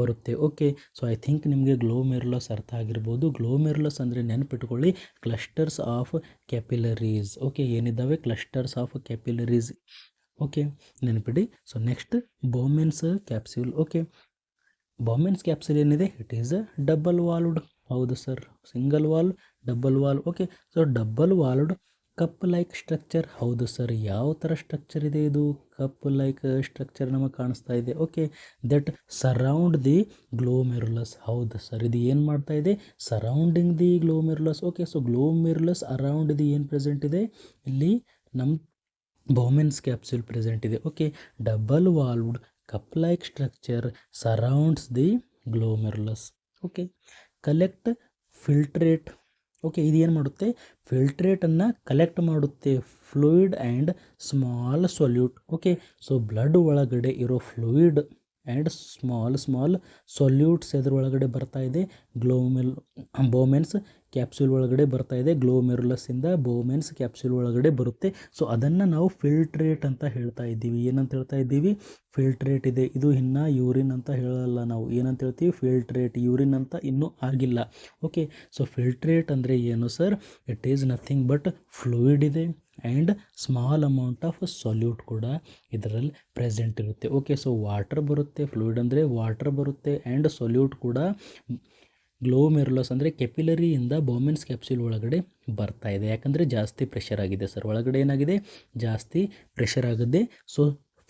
ಬರುತ್ತೆ. ಓಕೆ, ಸೊ ಐ ಥಿಂಕ್ ನಿಮಗೆ ಗ್ಲೋಮೆರುಲಸ್ ಅರ್ಥ ಆಗಿರ್ಬೋದು. ಗ್ಲೋಮೆರುಲಸ್ ಅಂದರೆ ನೆನಪಿಟ್ಕೊಳ್ಳಿ, ಕ್ಲಸ್ಟರ್ಸ್ ಆಫ್ ಕ್ಯಾಪಿಲರೀಸ್. ಓಕೆ, ಏನಿದ್ದಾವೆ ಕ್ಲಸ್ಟರ್ಸ್ ಆಫ್ ಕ್ಯಾಪಿಲರೀಸ್. ಓಕೆ, ನೆನಪಿಡಿ. So next Bowman's capsule. Okay, Bowman's capsule ಏನಿದೆ, it is a double walled. ಹೌದು sir, single wall, double wall. Okay, so double walled cup like structure. ಹೌದು sir, ಯಾವ ಥರ structure ಇದೆ ಇದು, cup like structure ನಮಗೆ ಕಾಣಿಸ್ತಾ ಇದೆ. Okay, that surround the glomerulus. ಹೌದು ಸರ್, ಇದು ಏನು ಮಾಡ್ತಾ ಇದೆ, surrounding the glomerulus. Okay, so glomerulus around the ಏನು ಪ್ರೆಸೆಂಟ್ ಇದೆ, ಇಲ್ಲಿ ನಮ್ಮ ಬೌಮೆನ್ಸ್ ಕ್ಯಾಪ್ಸ್ಯೂಲ್ ಪ್ರೆಸೆಂಟ್ ಇದೆ. Okay, double walled cup like structure surrounds the glomerulus. Okay, collect filtrate. Okay, ಇದು ಏನು ಮಾಡುತ್ತೆ, ಫಿಲ್ಟ್ರೇಟನ್ನು ಕಲೆಕ್ಟ್ ಮಾಡುತ್ತೆ, fluid and small solute. Okay, so blood ಒಳಗಡೆ ಇರೋ ಫ್ಲೂಯಿಡ್ ಆ್ಯಂಡ್ ಸ್ಮಾಲ್ ಸೊಲ್ಯೂಟ್ಸ್ ಎದುರೊಳಗಡೆ ಬರ್ತಾ ಇದೆ, ಬೌಮೆನ್ಸ್ ಕ್ಯಾಪ್ಸ್ಯೂಲ್ ಒಳಗಡೆ ಬರ್ತಾ ಇದೆ. ಗ್ಲೋಮೆರುಲಸ್ಸಿಂದ ಬೌಮೆನ್ಸ್ ಕ್ಯಾಪ್ಸ್ಯೂಲ್ ಒಳಗಡೆ ಬರುತ್ತೆ. ಸೊ ಅದನ್ನು ನಾವು ಫಿಲ್ಟ್ರೇಟ್ ಅಂತ ಹೇಳ್ತಾ ಇದ್ದೀವಿ. ಏನಂತ ಹೇಳ್ತಾ ಇದ್ದೀವಿ, ಫಿಲ್ಟ್ರೇಟ್ ಇದೆ. ಇದು ಇನ್ನು ಯೂರಿನ್ ಅಂತ ಹೇಳಲ್ಲ ನಾವು, ಏನಂತ ಹೇಳ್ತೀವಿ, ಫಿಲ್ಟ್ರೇಟ್. ಯೂರಿನ್ ಅಂತ ಇನ್ನೂ ಆಗಿಲ್ಲ. ಓಕೆ, ಸೊ ಫಿಲ್ಟ್ರೇಟ್ ಅಂದರೆ ಏನು sir, it is nothing but fluid ಇದೆ and small amount of solute ಕೂಡ ಇದರಲ್ಲಿ ಪ್ರೆಸೆಂಟ್ ಇರುತ್ತೆ. ಓಕೆ, ಸೊ ವಾಟರ್ ಬರುತ್ತೆ, ಫ್ಲೂಯಿಡ್ ಅಂದರೆ ವಾಟರ್ ಬರುತ್ತೆ ಆ್ಯಂಡ್ ಸೊಲ್ಯೂಟ್ ಕೂಡ ಗ್ಲೋಮೆರುಲಸ್ ಅಂದರೆ ಕೆಪಿಲರಿಯಿಂದ ಬೌಮೆನ್ಸ್ ಕ್ಯಾಪ್ಸ್ಯೂಲ್ ಒಳಗಡೆ ಬರ್ತಾ ಇದೆ. ಯಾಕಂದರೆ ಜಾಸ್ತಿ ಪ್ರೆಷರ್ ಆಗಿದೆ ಸರ್, ಒಳಗಡೆ ಏನಾಗಿದೆ, ಜಾಸ್ತಿ ಪ್ರೆಷರ್ ಆಗಿದೆ. So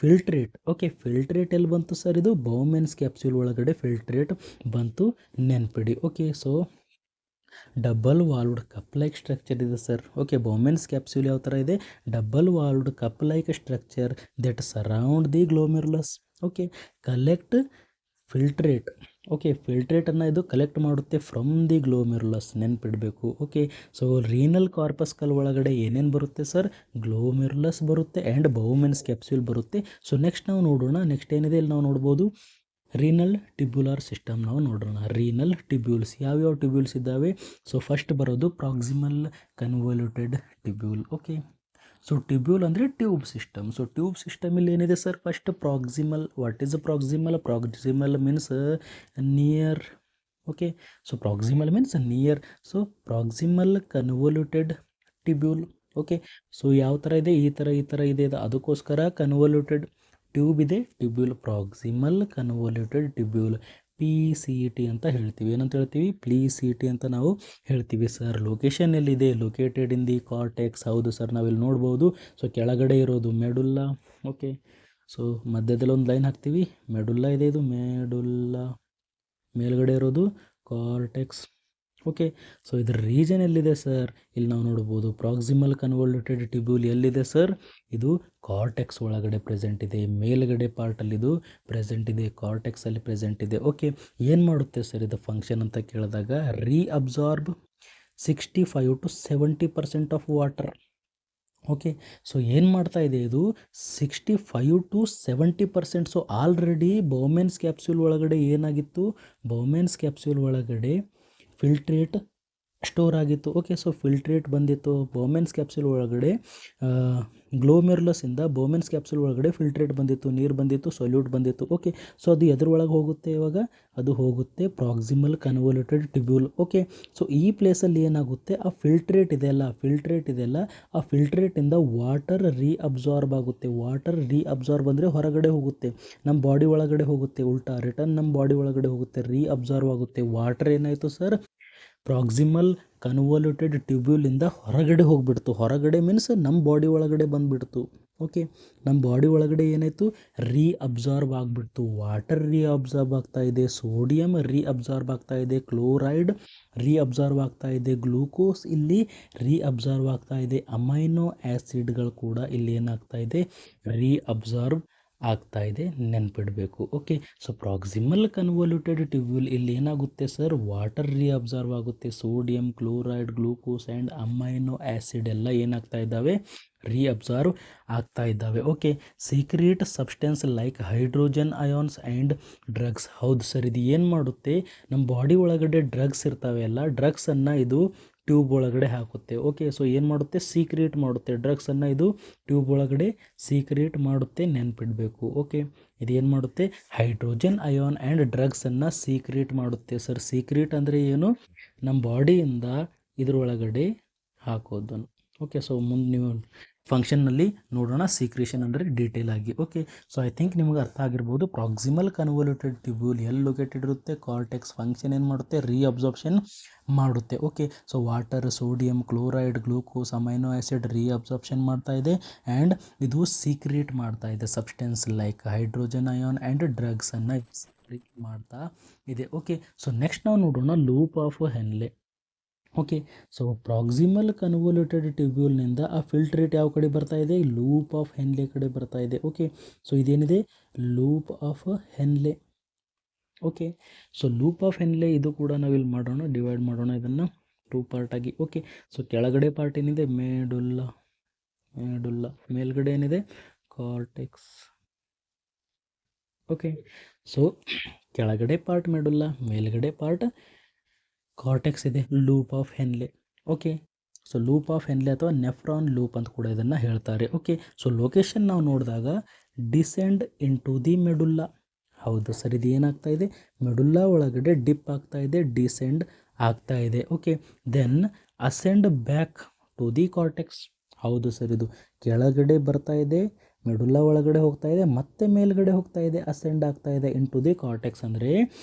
filtrate. ಓಕೆ, ಫಿಲ್ಟ್ರೇಟ್ ಎಲ್ಲಿ ಬಂತು ಸರ್, ಇದು ಬೌಮೆನ್ಸ್ ಕ್ಯಾಪ್ಸ್ಯೂಲ್ ಒಳಗಡೆ ಫಿಲ್ಟ್ರೇಟ್ ಬಂತು, ನೆನ್ಪಿಡಿ. Okay, so double walled cup like structure ಇದೆ ಸರ್. ಓಕೆ, ಬೌಮೆನ್ಸ್ ಕ್ಯಾಪ್ಸ್ಯೂಲ್ ಯಾವ ಥರ ಇದೆ, double walled cup like structure that surround the glomerulus. Okay, collect filtrate. Okay, ಫಿಲ್ಟ್ರೇಟನ್ನು ಇದು ಕಲೆಕ್ಟ್ ಮಾಡುತ್ತೆ ಫ್ರಮ್ ದಿ ಗ್ಲೋಮೆರುಲಸ್, ನೆನ್ಪಿಡಬೇಕು. ಓಕೆ, ಸೊ ರೀನಲ್ ಕಾರ್ಪಸ್ಕಲ್ ಒಳಗಡೆ ಏನೇನು ಬರುತ್ತೆ ಸರ್, ಗ್ಲೋಮೆರುಲಸ್ ಬರುತ್ತೆ ಆ್ಯಂಡ್ ಬೌಮೆನ್ಸ್ ಕ್ಯಾಪ್ಸ್ಯೂಲ್ ಬರುತ್ತೆ. ಸೊ ನೆಕ್ಸ್ಟ್ ನಾವು ನೋಡೋಣ, ನೆಕ್ಸ್ಟ್ ಏನಿದೆ ಇಲ್ಲಿ ನಾವು ನೋಡ್ಬೋದು, ರೀನಲ್ ಟ್ಯೂಬ್ಯುಲರ್ ಸಿಸ್ಟಮ್ ನಾವು ನೋಡೋಣ. ರೀನಲ್ ಟ್ಯೂಬ್ಯೂಲ್ಸ್, ಯಾವ್ಯಾವ ಟ್ಯೂಬ್ಯೂಲ್ಸ್ ಇದ್ದಾವೆ. ಸೊ ಫಸ್ಟ್ ಬರೋದು proximal convoluted tubule. Okay, so tubule ಅಂದರೆ ಟ್ಯೂಬ್ ಸಿಸ್ಟಮ್. ಸೊ ಟ್ಯೂಬ್ ಸಿಸ್ಟಮಲ್ಲಿ ಏನಿದೆ sir, first proximal. What is proximal, proximal means near. Okay, so proximal means near. So proximal convoluted tubule. Okay, so ಯಾವ ಥರ ಇದೆ, ಈ ಥರ ಇದೆ, ಅದಕ್ಕೋಸ್ಕರ ಕನ್ವಲ್ಯೂಟೆಡ್ ಟ್ಯೂಬ್ ಇದೆ, tubule, proximal convoluted tubule, PCT ಅಂತ ಹೇಳ್ತೀವಿ. ಏನಂತ ಹೇಳ್ತೀವಿ, PCT ಅಂತ ನಾವು ಹೇಳ್ತೀವಿ ಸರ್. ಲೊಕೇಶನ್ ಎಲ್ಲಿದೆ, ಲೊಕೇಟೆಡ್ ಇನ್ ದಿ ಕಾರ್ಟೆಕ್ಸ್. ಹೌದು ಸರ್, ನಾವಿಲ್ಲಿ ನೋಡ್ಬೋದು. ಸೊ ಕೆಳಗಡೆ ಇರೋದು ಮೆಡುಲ್ಲಾ. ಓಕೆ, ಸೊ ಮಧ್ಯದಲ್ಲಿ ಒಂದು ಲೈನ್ ಹಾಕ್ತೀವಿ, ಮೆಡುಲ್ಲಾ ಇದೆ, ಇದು ಮೆಡುಲ್ಲಾ. ಮೇಲ್ಗಡೆ ಇರೋದು ಕಾರ್ಟೆಕ್ಸ್. ಓಕೆ, ಸೊ ಇದರ ರೀಜನ್ ಎಲ್ಲಿದೆ ಸರ್, ಇಲ್ಲಿ ನಾವು ನೋಡ್ಬೋದು. ಪ್ರಾಕ್ಸಿಮಲ್ ಕನ್ವಲ್ಯೂಟೆಡ್ ಟ್ಯೂಬ್ಯೂಲ್ ಎಲ್ಲಿದೆ ಸರ್, ಇದು ಕಾರ್ಟೆಕ್ಸ್ ಒಳಗಡೆ ಪ್ರೆಸೆಂಟ್ ಇದೆ. ಮೇಲ್ಗಡೆ ಪಾರ್ಟಲ್ಲಿ ಇದು ಪ್ರೆಸೆಂಟ್ ಇದೆ, ಕಾರ್ಟೆಕ್ಸಲ್ಲಿ ಪ್ರೆಸೆಂಟ್ ಇದೆ. ಓಕೆ, ಏನು ಮಾಡುತ್ತೆ ಸರ್ ಇದು ಫಂಕ್ಷನ್ ಅಂತ ಕೇಳಿದಾಗ, ರೀಅಬ್ಸಾರ್ಬ್ 65 to 70% of water. Okay, so ಏನು ಮಾಡ್ತಾ ಇದೆ ಇದು, 65 to 70%. ಸೊ ಆಲ್ರೆಡಿ ಬೌಮೆನ್ಸ್ ಕ್ಯಾಪ್ಸ್ಯೂಲ್ ಒಳಗಡೆ ಏನಾಗಿತ್ತು, ಬೌಮೆನ್ಸ್ ಕ್ಯಾಪ್ಸ್ಯೂಲ್ ಒಳಗಡೆ ಫಿಲ್ಟ್ರೇಟ್ ಸ್ಟೋರ್ ಆಗಿತ್ತು. ಓಕೆ, ಸೊ ಫಿಲ್ಟ್ರೇಟ್ ಬಂದಿತ್ತು ಬೌಮೆನ್ಸ್ ಕ್ಯಾಪ್ಸ್ಯೂಲ್ ಒಳಗಡೆ, ಗ್ಲೋಮೆರುಲಸ್ಸಿಂದ ಬೌಮೆನ್ಸ್ ಕ್ಯಾಪ್ಸ್ಯೂಲ್ ಒಳಗಡೆ ಫಿಲ್ಟ್ರೇಟ್ ಬಂದಿತ್ತು, ನೀರು ಬಂದಿತ್ತು, ಸೊಲ್ಯೂಟ್ ಬಂದಿತ್ತು. ಓಕೆ, ಸೊ ಅದು ಎದ್ರೊಳಗೆ ಹೋಗುತ್ತೆ ಇವಾಗ, ಅದು ಹೋಗುತ್ತೆ proximal convoluted tubule. Okay, so ಈ ಪ್ಲೇಸಲ್ಲಿ ಏನಾಗುತ್ತೆ, ಆ ಫಿಲ್ಟ್ರೇಟ್ ಇದೆಯಲ್ಲ, ಆ ಫಿಲ್ಟ್ರೇಟಿಂದ ವಾಟರ್ ರೀಅಬ್ಸಾರ್ಬ್ ಆಗುತ್ತೆ. ವಾಟರ್ ರೀಅಬ್ಸಾರ್ಬ್ ಅಂದರೆ ಹೊರಗಡೆ ಹೋಗುತ್ತೆ, ನಮ್ಮ ಬಾಡಿ ಒಳಗಡೆ ಹೋಗುತ್ತೆ, ಉಲ್ಟಾ ರಿಟರ್ನ್ ನಮ್ಮ ಬಾಡಿ ಒಳಗಡೆ ಹೋಗುತ್ತೆ, ರೀಅಬ್ಸಾರ್ಬ್ ಆಗುತ್ತೆ. ವಾಟರ್ ಏನಾಯಿತು ಸರ್, ಪ್ರಾಕ್ಸಿಮಲ್ ಕನ್ವಲ್ಯೂಟೆಡ್ ಟ್ಯೂಬ್ಯೂಲಿಂದ ಹೊರಗಡೆ ಹೋಗ್ಬಿಡ್ತು. ಹೊರಗಡೆ ಮೀನ್ಸ್ ನಮ್ಮ ಬಾಡಿ ಒಳಗಡೆ ಬಂದುಬಿಡ್ತು. ಓಕೆ, ನಮ್ಮ ಬಾಡಿ ಒಳಗಡೆ ಏನಾಯಿತು, ರೀಅಬ್ಸಾರ್ಬ್ ಆಗಿಬಿಡ್ತು. ವಾಟರ್ ರೀಅಬ್ಸಾರ್ಬ್ ಆಗ್ತಾ ಇದೆ, ಸೋಡಿಯಂ ರೀಅಬ್ಸಾರ್ಬ್ ಆಗ್ತಾ ಇದೆ, ಕ್ಲೋರೈಡ್ ರೀಅಬ್ಸಾರ್ಬ್ ಆಗ್ತಾ ಇದೆ, ಗ್ಲೂಕೋಸ್ ಇಲ್ಲಿ ರೀಅಬ್ಸಾರ್ಬ್ ಆಗ್ತಾ ಇದೆ, ಅಮೈನೋ ಆ್ಯಸಿಡ್ಗಳು ಕೂಡ ಇಲ್ಲಿ ಏನಾಗ್ತಾ ಇದೆ, ರೀಅಬ್ಸಾರ್ಬ್ ಆಗ್ತಾ ಇದೆ, ನೆನ್ಪಿಡಬೇಕು. Okay, so proximal convoluted tubule ಇಲ್ಲಿ ಏನಾಗುತ್ತೆ ಸರ್, ವಾಟರ್ ಅಬ್ಸರ್ವ್ ಆಗುತ್ತೆ. Sodium chloride, glucose and amino acid ಎಲ್ಲ ಏನಾಗ್ತಾ ಇದ್ದಾವೆ, ಅಬ್ಸರ್ವ್ ಆಗ್ತಾ ಇದ್ದಾವೆ. Okay, secrete substance like hydrogen ions and drugs. ಹೌದು ಸರ್, ಇದು ಏನು ಮಾಡುತ್ತೆ, ನಮ್ಮ ಬಾಡಿ ಒಳಗಡೆ ಡ್ರಗ್ಸ್ ಇರ್ತಾವೆ ಅಲ್ಲ, ಡ್ರಗ್ಸನ್ನು ಇದು ಟ್ಯೂಬ್ ಒಳಗಡೆ ಹಾಕುತ್ತೆ. ಓಕೆ, ಸೊ ಏನು ಮಾಡುತ್ತೆ, ಸೀಕ್ರೆಟ್ ಮಾಡುತ್ತೆ ಡ್ರಗ್ಸನ್ನು, ಇದು ಟ್ಯೂಬ್ ಒಳಗಡೆ ಸೀಕ್ರೆಟ್ ಮಾಡುತ್ತೆ, ನೆನ್ಪಿಡಬೇಕು. ಓಕೆ, ಇದು ಏನು ಮಾಡುತ್ತೆ, ಹೈಡ್ರೋಜನ್ ಅಯಾನ್ ಆ್ಯಂಡ್ ಡ್ರಗ್ಸನ್ನು ಸೀಕ್ರೆಟ್ ಮಾಡುತ್ತೆ. ಸರ್ ಸೀಕ್ರೆಟ್ ಅಂದರೆ ಏನು, ನಮ್ಮ ಬಾಡಿಯಿಂದ ಇದ್ರೊಳಗಡೆ ಹಾಕೋದು. ಓಕೆ, ಸೊ ಮುಂದೆ ನೀವು ಫಂಕ್ಷನ್ನಲ್ಲಿ ನೋಡೋಣ ಸೀಕ್ರೇಷನ್ ಅಂದರೆ ಡೀಟೇಲ್ ಆಗಿ. ಓಕೆ, ಸೊ ಐ ಥಿಂಕ್ ನಿಮಗೆ ಅರ್ಥ ಆಗಿರ್ಬೋದು. ಪ್ರಾಕ್ಸಿಮಲ್ ಕನ್ವಲ್ಯೂಟೆಡ್ ಟ್ಯೂಬ್ಯೂಲ್ ಎಲ್ಲಿ ಲೊಕೇಟೆಡ್ ಇರುತ್ತೆ, ಕಾರ್ಟೆಕ್ಸ್. ಫಂಕ್ಷನ್ ಏನು ಮಾಡುತ್ತೆ, ಅಬ್ಸಾರ್ಪ್ಷನ್ ಮಾಡುತ್ತೆ. Okay, so water, sodium chloride, glucose, amino acid absorption ಮಾಡ್ತಾ ಇದೆ ಆ್ಯಂಡ್ ಇದು ಸೀಕ್ರೆಟ್ ಮಾಡ್ತಾ ಇದೆ substance like hydrogen ion and ಡ್ರಗ್ಸನ್ನು ಸೀಕ್ರೆಟ್ ಮಾಡ್ತಾ ಇದೆ. ಓಕೆ, ಸೊ ನೆಕ್ಸ್ಟ್ ನಾವು ನೋಡೋಣ loop of Henle. Okay, so proximal convoluted ಟ್ಯೂಬ್ಯೂಲ್ನಿಂದ ಆ ಫಿಲ್ಟ್ರೇಟ್ ಯಾವ ಕಡೆ ಬರ್ತಾ ಇದೆ, ಲೂಪ್ ಆಫ್ ಹೆನ್ಲೆ ಕಡೆ ಬರ್ತಾ ಇದೆ. ಓಕೆ, ಸೊ ಇದೇನಿದೆ, loop of Henle. Okay, so loop of Henle ಇದು ಕೂಡ ನಾವಿಲ್ಲಿ ಮಾಡೋಣ, ಡಿವೈಡ್ ಮಾಡೋಣ ಇದನ್ನು 2 ಪಾರ್ಟ್ ಆಗಿ. ಓಕೆ, ಸೊ ಕೆಳಗಡೆ ಪಾರ್ಟ್ ಏನಿದೆ, ಮೆಡುಲ್ಲಾ, ಮೇಲ್ಗಡೆ ಏನಿದೆ, ಕಾರ್ಟೆಕ್ಸ್. ಓಕೆ, ಸೊ ಕೆಳಗಡೆ ಪಾರ್ಟ್ ಮೆಡುಲ್ಲಾ, ಮೇಲ್ಗಡೆ ಪಾರ್ಟ್ ಕಾರ್ಟೆಕ್ಸ್ ಇದೆ, loop of Henle. Okay, so loop of Henle ಅಥವಾ ನೆಫ್ರಾನ್ ಲೂಪ್ ಅಂತ ಕೂಡ ಇದನ್ನು ಹೇಳ್ತಾರೆ. ಓಕೆ, ಸೊ ಲೊಕೇಶನ್ ನಾವು ನೋಡಿದಾಗ descend in to the medulla. ಹೌದು ಸರ್, ಇದು ಏನಾಗ್ತಾ ಇದೆ, ಮೆಡುಲ್ಲಾ ಒಳಗಡೆ ಡಿಪ್ ಆಗ್ತಾ ಇದೆ, ಡಿಸೆಂಡ್ ಆಗ್ತಾ ಇದೆ. Okay, then ascend back to the cortex. ಹೌದು ಸರ್, ಇದು ಕೆಳಗಡೆ ಬರ್ತಾ ಇದೆ, ಮೆಡುಲ್ಲಾ ಒಳಗಡೆ ಹೋಗ್ತಾ ಇದೆ, ಮತ್ತೆ ಮೇಲ್ಗಡೆ ಹೋಗ್ತಾ ಇದೆ, ಅಸೆಂಡ್ ಆಗ್ತಾ ಇದೆ ಇನ್ ಟು ದಿ ಕಾರ್ಟೆಕ್ಸ್. ಅಂದರೆ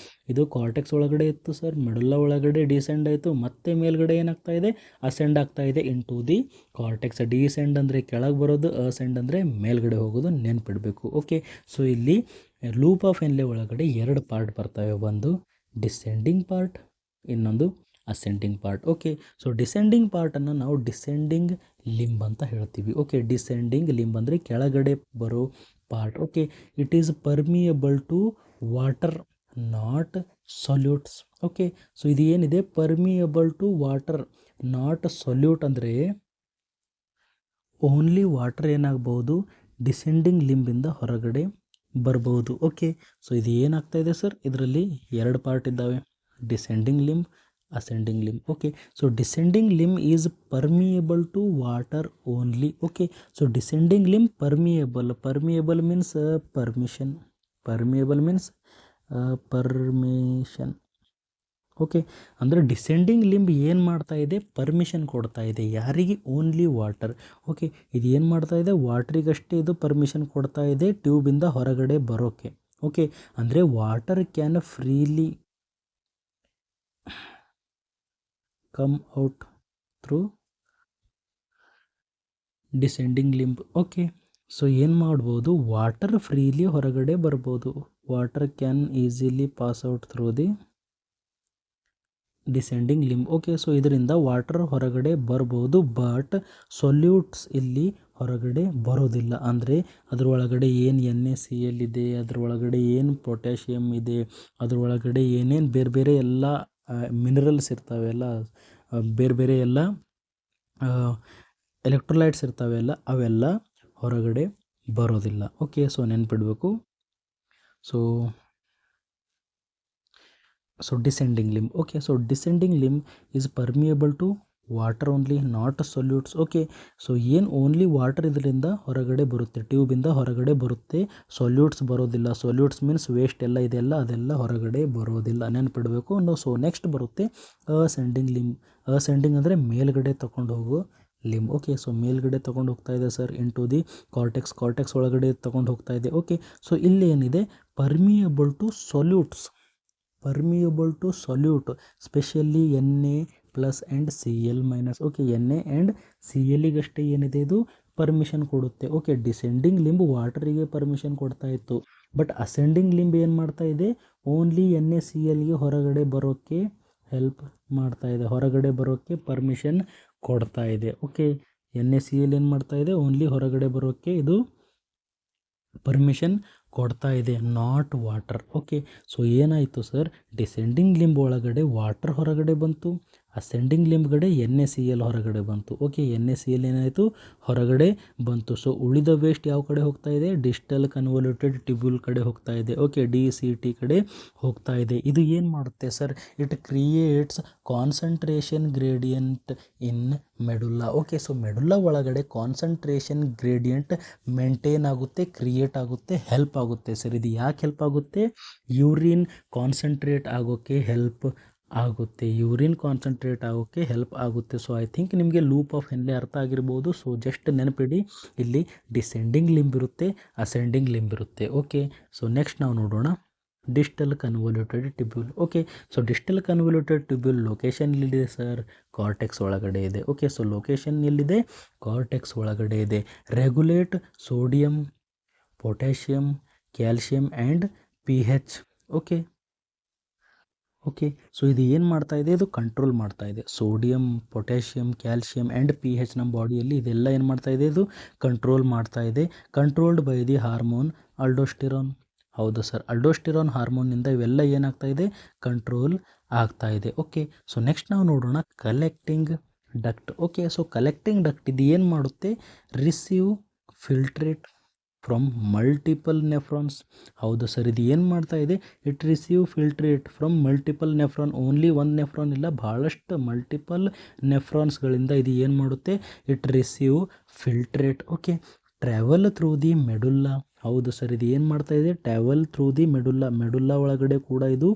ಇದು ಕಾರ್ಟೆಕ್ಸ್ ಒಳಗಡೆ ಇತ್ತು ಸರ್, ಮೆಡುಲ್ಲಾ ಒಳಗಡೆ ಡಿಸೆಂಡ್ ಆಯಿತು, ಮತ್ತೆ ಮೇಲ್ಗಡೆ ಏನಾಗ್ತಾ ಇದೆ, ಅಸೆಂಡ್ ಆಗ್ತಾ ಇದೆ into the cortex. Descend ಅಂದರೆ ಕೆಳಗೆ ಬರೋದು, ಅಸೆಂಡ್ ಅಂದರೆ ಮೇಲ್ಗಡೆ ಹೋಗೋದು, ನೆನ್ಪಿಡಬೇಕು. ಓಕೆ, ಸೊ ಇಲ್ಲಿ ಲೂಪ್ ಆಫ್ ಹೆನ್ಲೆ ಒಳಗಡೆ 2 ಪಾರ್ಟ್ ಬರ್ತವೆ, ಒಂದು ಡಿಸೆಂಡಿಂಗ್ ಪಾರ್ಟ್, ಇನ್ನೊಂದು ascending part. Okay, so descending ಪಾರ್ಟನ್ನು ನಾವು ಡಿಸೆಂಡಿಂಗ್ ಲಿಂಬ್ ಅಂತ ಹೇಳ್ತೀವಿ. ಓಕೆ, ಡಿಸೆಂಡಿಂಗ್ ಲಿಂಬ್ ಅಂದರೆ ಕೆಳಗಡೆ ಬರೋ part. Okay, it is permeable to water not solutes. Okay, so ಇದು ಏನಿದೆ, permeable to water not solute ಅಂದರೆ ಓನ್ಲಿ ವಾಟರ್ ಏನಾಗ್ಬೋದು, ಡಿಸೆಂಡಿಂಗ್ ಲಿಂಬಿಂದ ಹೊರಗಡೆ ಬರ್ಬೋದು. ಓಕೆ, ಸೊ ಇದು ಏನಾಗ್ತಾ ಇದೆ ಸರ್, ಇದರಲ್ಲಿ 2 ಪಾರ್ಟ್ ಇದ್ದಾವೆ, descending limb, ascending limb. Okay, so descending limb is permeable to water only. Okay, so descending limb permeable means permission, permission. Okay, ಅಂದರೆ ಡಿಸೆಂಡಿಂಗ್ ಲಿಂಬ್ ಏನು ಮಾಡ್ತಾ ಇದೆ, ಪರ್ಮಿಷನ್ ಕೊಡ್ತಾ ಇದೆ, ಯಾರಿಗೆ, ಓನ್ಲಿ ವಾಟರ್. ಓಕೆ, ಇದು ಏನು ಮಾಡ್ತಾ ಇದೆ, ವಾಟ್ರಿಗಷ್ಟೇ ಇದು ಪರ್ಮಿಷನ್ ಕೊಡ್ತಾ ಇದೆ ಟ್ಯೂಬಿಂದ ಹೊರಗಡೆ ಬರೋಕ್ಕೆ. ಓಕೆ, ಅಂದರೆ water can freely come out through descending limb. Okay, so ಏನು ಮಾಡ್ಬೋದು, ವಾಟರ್ ಫ್ರೀಲಿ ಹೊರಗಡೆ ಬರ್ಬೋದು, water can easily pass out through the descending limb. Okay, so ಇದರಿಂದ ವಾಟರ್ ಹೊರಗಡೆ ಬರ್ಬೋದು, ಬಟ್ ಸೊಲ್ಯೂಟ್ಸ್ ಇಲ್ಲಿ ಹೊರಗಡೆ ಬರೋದಿಲ್ಲ. ಅಂದರೆ ಅದರೊಳಗಡೆ ಏನು NaCl ಇದೆ, ಅದರೊಳಗಡೆ ಏನು ಪೊಟ್ಯಾಷಿಯಮ್ ಇದೆ, ಅದರೊಳಗಡೆ ಏನೇನು ಬೇರೆ ಬೇರೆ ಎಲ್ಲ ಮಿನರಲ್ಸ್ ಇರ್ತಾವೆ, ಎಲ್ಲ ಬೇರೆ ಬೇರೆ ಎಲ್ಲ ಎಲೆಕ್ಟ್ರೋಲೈಟ್ಸ್ ಇರ್ತಾವೆ ಅಲ್ಲ, ಅವೆಲ್ಲ ಹೊರಗಡೆ ಬರೋದಿಲ್ಲ. ಓಕೆ, ಸೊ ನೆನ್ಪಿಡಬೇಕು. So descending limb. Okay, so descending limb is permeable to water only not solutes. Okay, so ಏನು ಓನ್ಲಿ ವಾಟರ್ ಇದರಿಂದ ಹೊರಗಡೆ ಬರುತ್ತೆ, ಟ್ಯೂಬಿಂದ ಹೊರಗಡೆ ಬರುತ್ತೆ, ಸೊಲ್ಯೂಟ್ಸ್ ಬರೋದಿಲ್ಲ. ಸೊಲ್ಯೂಟ್ಸ್ ಮೀನ್ಸ್ ವೇಸ್ಟ್ ಎಲ್ಲ ಇದೆಲ್ಲ, ಅದೆಲ್ಲ ಹೊರಗಡೆ ಬರೋದಿಲ್ಲ, ನೆನ್ಪಿಡಬೇಕು. ಸೊ ನೆಕ್ಸ್ಟ್ ಬರುತ್ತೆ ಅಸೆಂಡಿಂಗ್ ಲಿಂಬ್. ಅಸೆಂಡಿಂಗ್ ಅಂದರೆ ಮೇಲ್ಗಡೆ ತಗೊಂಡು ಹೋಗೋ ಲಿಂಬ್. ಓಕೆ, ಸೊ ಮೇಲ್ಗಡೆ ತೊಗೊಂಡು ಹೋಗ್ತಾ ಇದೆ sir into the cortex ಒಳಗಡೆ ತೊಗೊಂಡು ಹೋಗ್ತಾ ಇದೆ. ಓಕೆ, ಸೊ ಇಲ್ಲಿ ಏನಿದೆ, permeable to solute specially Na plus and Cl minus. Okay, Na and Clಗಷ್ಟೇ ಏನಿದೆ, ಇದು ಪರ್ಮಿಷನ್ ಕೊಡುತ್ತೆ. ಓಕೆ, ಡಿಸೆಂಡಿಂಗ್ ಲಿಂಬ್ ವಾಟರಿಗೆ ಪರ್ಮಿಷನ್ ಕೊಡ್ತಾ ಇತ್ತು, ಬಟ್ ಅಸೆಂಡಿಂಗ್ ಲಿಂಬ್ ಏನು ಮಾಡ್ತಾ ಇದೆ, ಓನ್ಲಿ NaClಗೆ ಹೊರಗಡೆ ಬರೋಕ್ಕೆ ಹೆಲ್ಪ್ ಮಾಡ್ತಾ ಇದೆ, ಹೊರಗಡೆ ಬರೋಕ್ಕೆ ಪರ್ಮಿಷನ್ ಕೊಡ್ತಾ ಇದೆ. ಓಕೆ, NaCl ಏನು ಮಾಡ್ತಾ ಇದೆ, ಓನ್ಲಿ ಹೊರಗಡೆ ಬರೋಕ್ಕೆ ಇದು ಪರ್ಮಿಷನ್ ಕೊಡ್ತಾ ಇದೆ, ನಾಟ್ ವಾಟರ್. ಓಕೆ, ಸೊ ಏನಾಯಿತು ಸರ್, ಡಿಸೆಂಡಿಂಗ್ ಲಿಂಬ್ ಒಳಗಡೆ ವಾಟರ್ ಹೊರಗಡೆ ಬಂತು, ಅಸೆಂಡಿಂಗ್ ಲಿಂಬ್ಗಡೆ NaCl ಹೊರಗಡೆ ಬಂತು. ಓಕೆ, NaCl ಏನಾಯಿತು, ಹೊರಗಡೆ ಬಂತು. ಸೊ ಉಳಿದ ವೇಸ್ಟ್ ಯಾವ ಕಡೆ ಹೋಗ್ತಾ ಇದೆ, ಡಿಸ್ಟಲ್ ಕನ್ವಲ್ಯೂಟೆಡ್ ಟ್ಯೂಬ್ಯೂಲ್ ಕಡೆ ಹೋಗ್ತಾ ಇದೆ. ಓಕೆ, DCT ಕಡೆ ಹೋಗ್ತಾ ಇದೆ. ಇದು ಏನು ಮಾಡುತ್ತೆ sir, it creates concentration gradient in medulla. Okay, so medulla ಒಳಗಡೆ ಕಾನ್ಸಂಟ್ರೇಷನ್ ಗ್ರೇಡಿಯಂಟ್ ಮೇಂಟೈನ್ ಆಗುತ್ತೆ, ಕ್ರಿಯೇಟ್ ಆಗುತ್ತೆ, ಹೆಲ್ಪ್ ಆಗುತ್ತೆ ಸರ್. ಇದು ಯಾಕೆ ಹೆಲ್ಪ್ ಆಗುತ್ತೆ, ಯೂರಿನ್ ಕಾನ್ಸಂಟ್ರೇಟ್ ಆಗೋಕ್ಕೆ ಹೆಲ್ಪ್ ಆಗುತ್ತೆ, ಯೂರಿನ್ ಕಾನ್ಸಂಟ್ರೇಟ್ ಆಗೋಕ್ಕೆ ಹೆಲ್ಪ್ ಆಗುತ್ತೆ. ಸೊ ಐ ಥಿಂಕ್ ನಿಮಗೆ ಲೂಪ್ ಆಫ್ ಹೆನ್ಲೆ ಅರ್ಥ ಆಗಿರ್ಬೋದು. ಸೊ ಜಸ್ಟ್ ನೆನಪಿಡಿ, ಇಲ್ಲಿ ಡಿಸೆಂಡಿಂಗ್ ಲಿಂಬ್ ಇರುತ್ತೆ, ಅಸೆಂಡಿಂಗ್ ಲಿಂಬ್ ಇರುತ್ತೆ. ಓಕೆ, ಸೊ ನೆಕ್ಸ್ಟ್ ನಾವು ನೋಡೋಣ distal convoluted tubule. Okay, so distal convoluted tubule location ಎಲ್ಲಿದೆ ಸರ್, ಕಾರ್ಟೆಕ್ಸ್ ಒಳಗಡೆ ಇದೆ. ಓಕೆ, ಸೊ ಲೊಕೇಶನ್ ಎಲ್ಲಿದೆ, ಕಾರ್ಟೆಕ್ಸ್ ಒಳಗಡೆ ಇದೆ. Regulate sodium, potassium, calcium and pH. Okay, okay, so ಇದು ಏನು ಮಾಡ್ತಾ ಇದೆ, ಇದು ಕಂಟ್ರೋಲ್ ಮಾಡ್ತಾ ಇದೆ. Sodium, potassium, calcium and pH ನಮ್ಮ ಬಾಡಿಯಲ್ಲಿ ಇದೆಲ್ಲ ಏನು ಮಾಡ್ತಾ ಇದೆ, ಇದು ಕಂಟ್ರೋಲ್ ಮಾಡ್ತಾ ಇದೆ. Controlled by the hormone aldosterone. ಹೌದು ಸರ್, ಅಲ್ಡೋಸ್ಟಿರಾನ್ ಹಾರ್ಮೋನ್ನಿಂದ ಇವೆಲ್ಲ ಏನಾಗ್ತಾ ಇದೆ, ಕಂಟ್ರೋಲ್ ಆಗ್ತಾ ಇದೆ. ಓಕೆ, ಸೊ ನೆಕ್ಸ್ಟ್ ನಾವು ನೋಡೋಣ collecting duct. Okay, so collecting duct ಇದು ಏನು ಮಾಡುತ್ತೆ, receive filtrate from multiple nephrons. ಹೌದು ಸರ್, ಇದು ಏನು ಮಾಡ್ತಾ ಇದೆ, it receive filtrate from multiple nephron. Only ಒಂದು ನೆಫ್ರಾನ್ ಇಲ್ಲ, ಭಾಳಷ್ಟು ಮಲ್ಟಿಪಲ್ ನೆಫ್ರಾನ್ಸ್ಗಳಿಂದ ಇದು ಏನು ಮಾಡುತ್ತೆ, it receive filtrate. Okay, travel through the medulla. ಹೌದು ಸರ್, ಇದು ಏನು ಮಾಡ್ತಾ ಇದೆ, travel through the medulla. Medulla ಒಳಗಡೆ ಕೂಡ ಇದು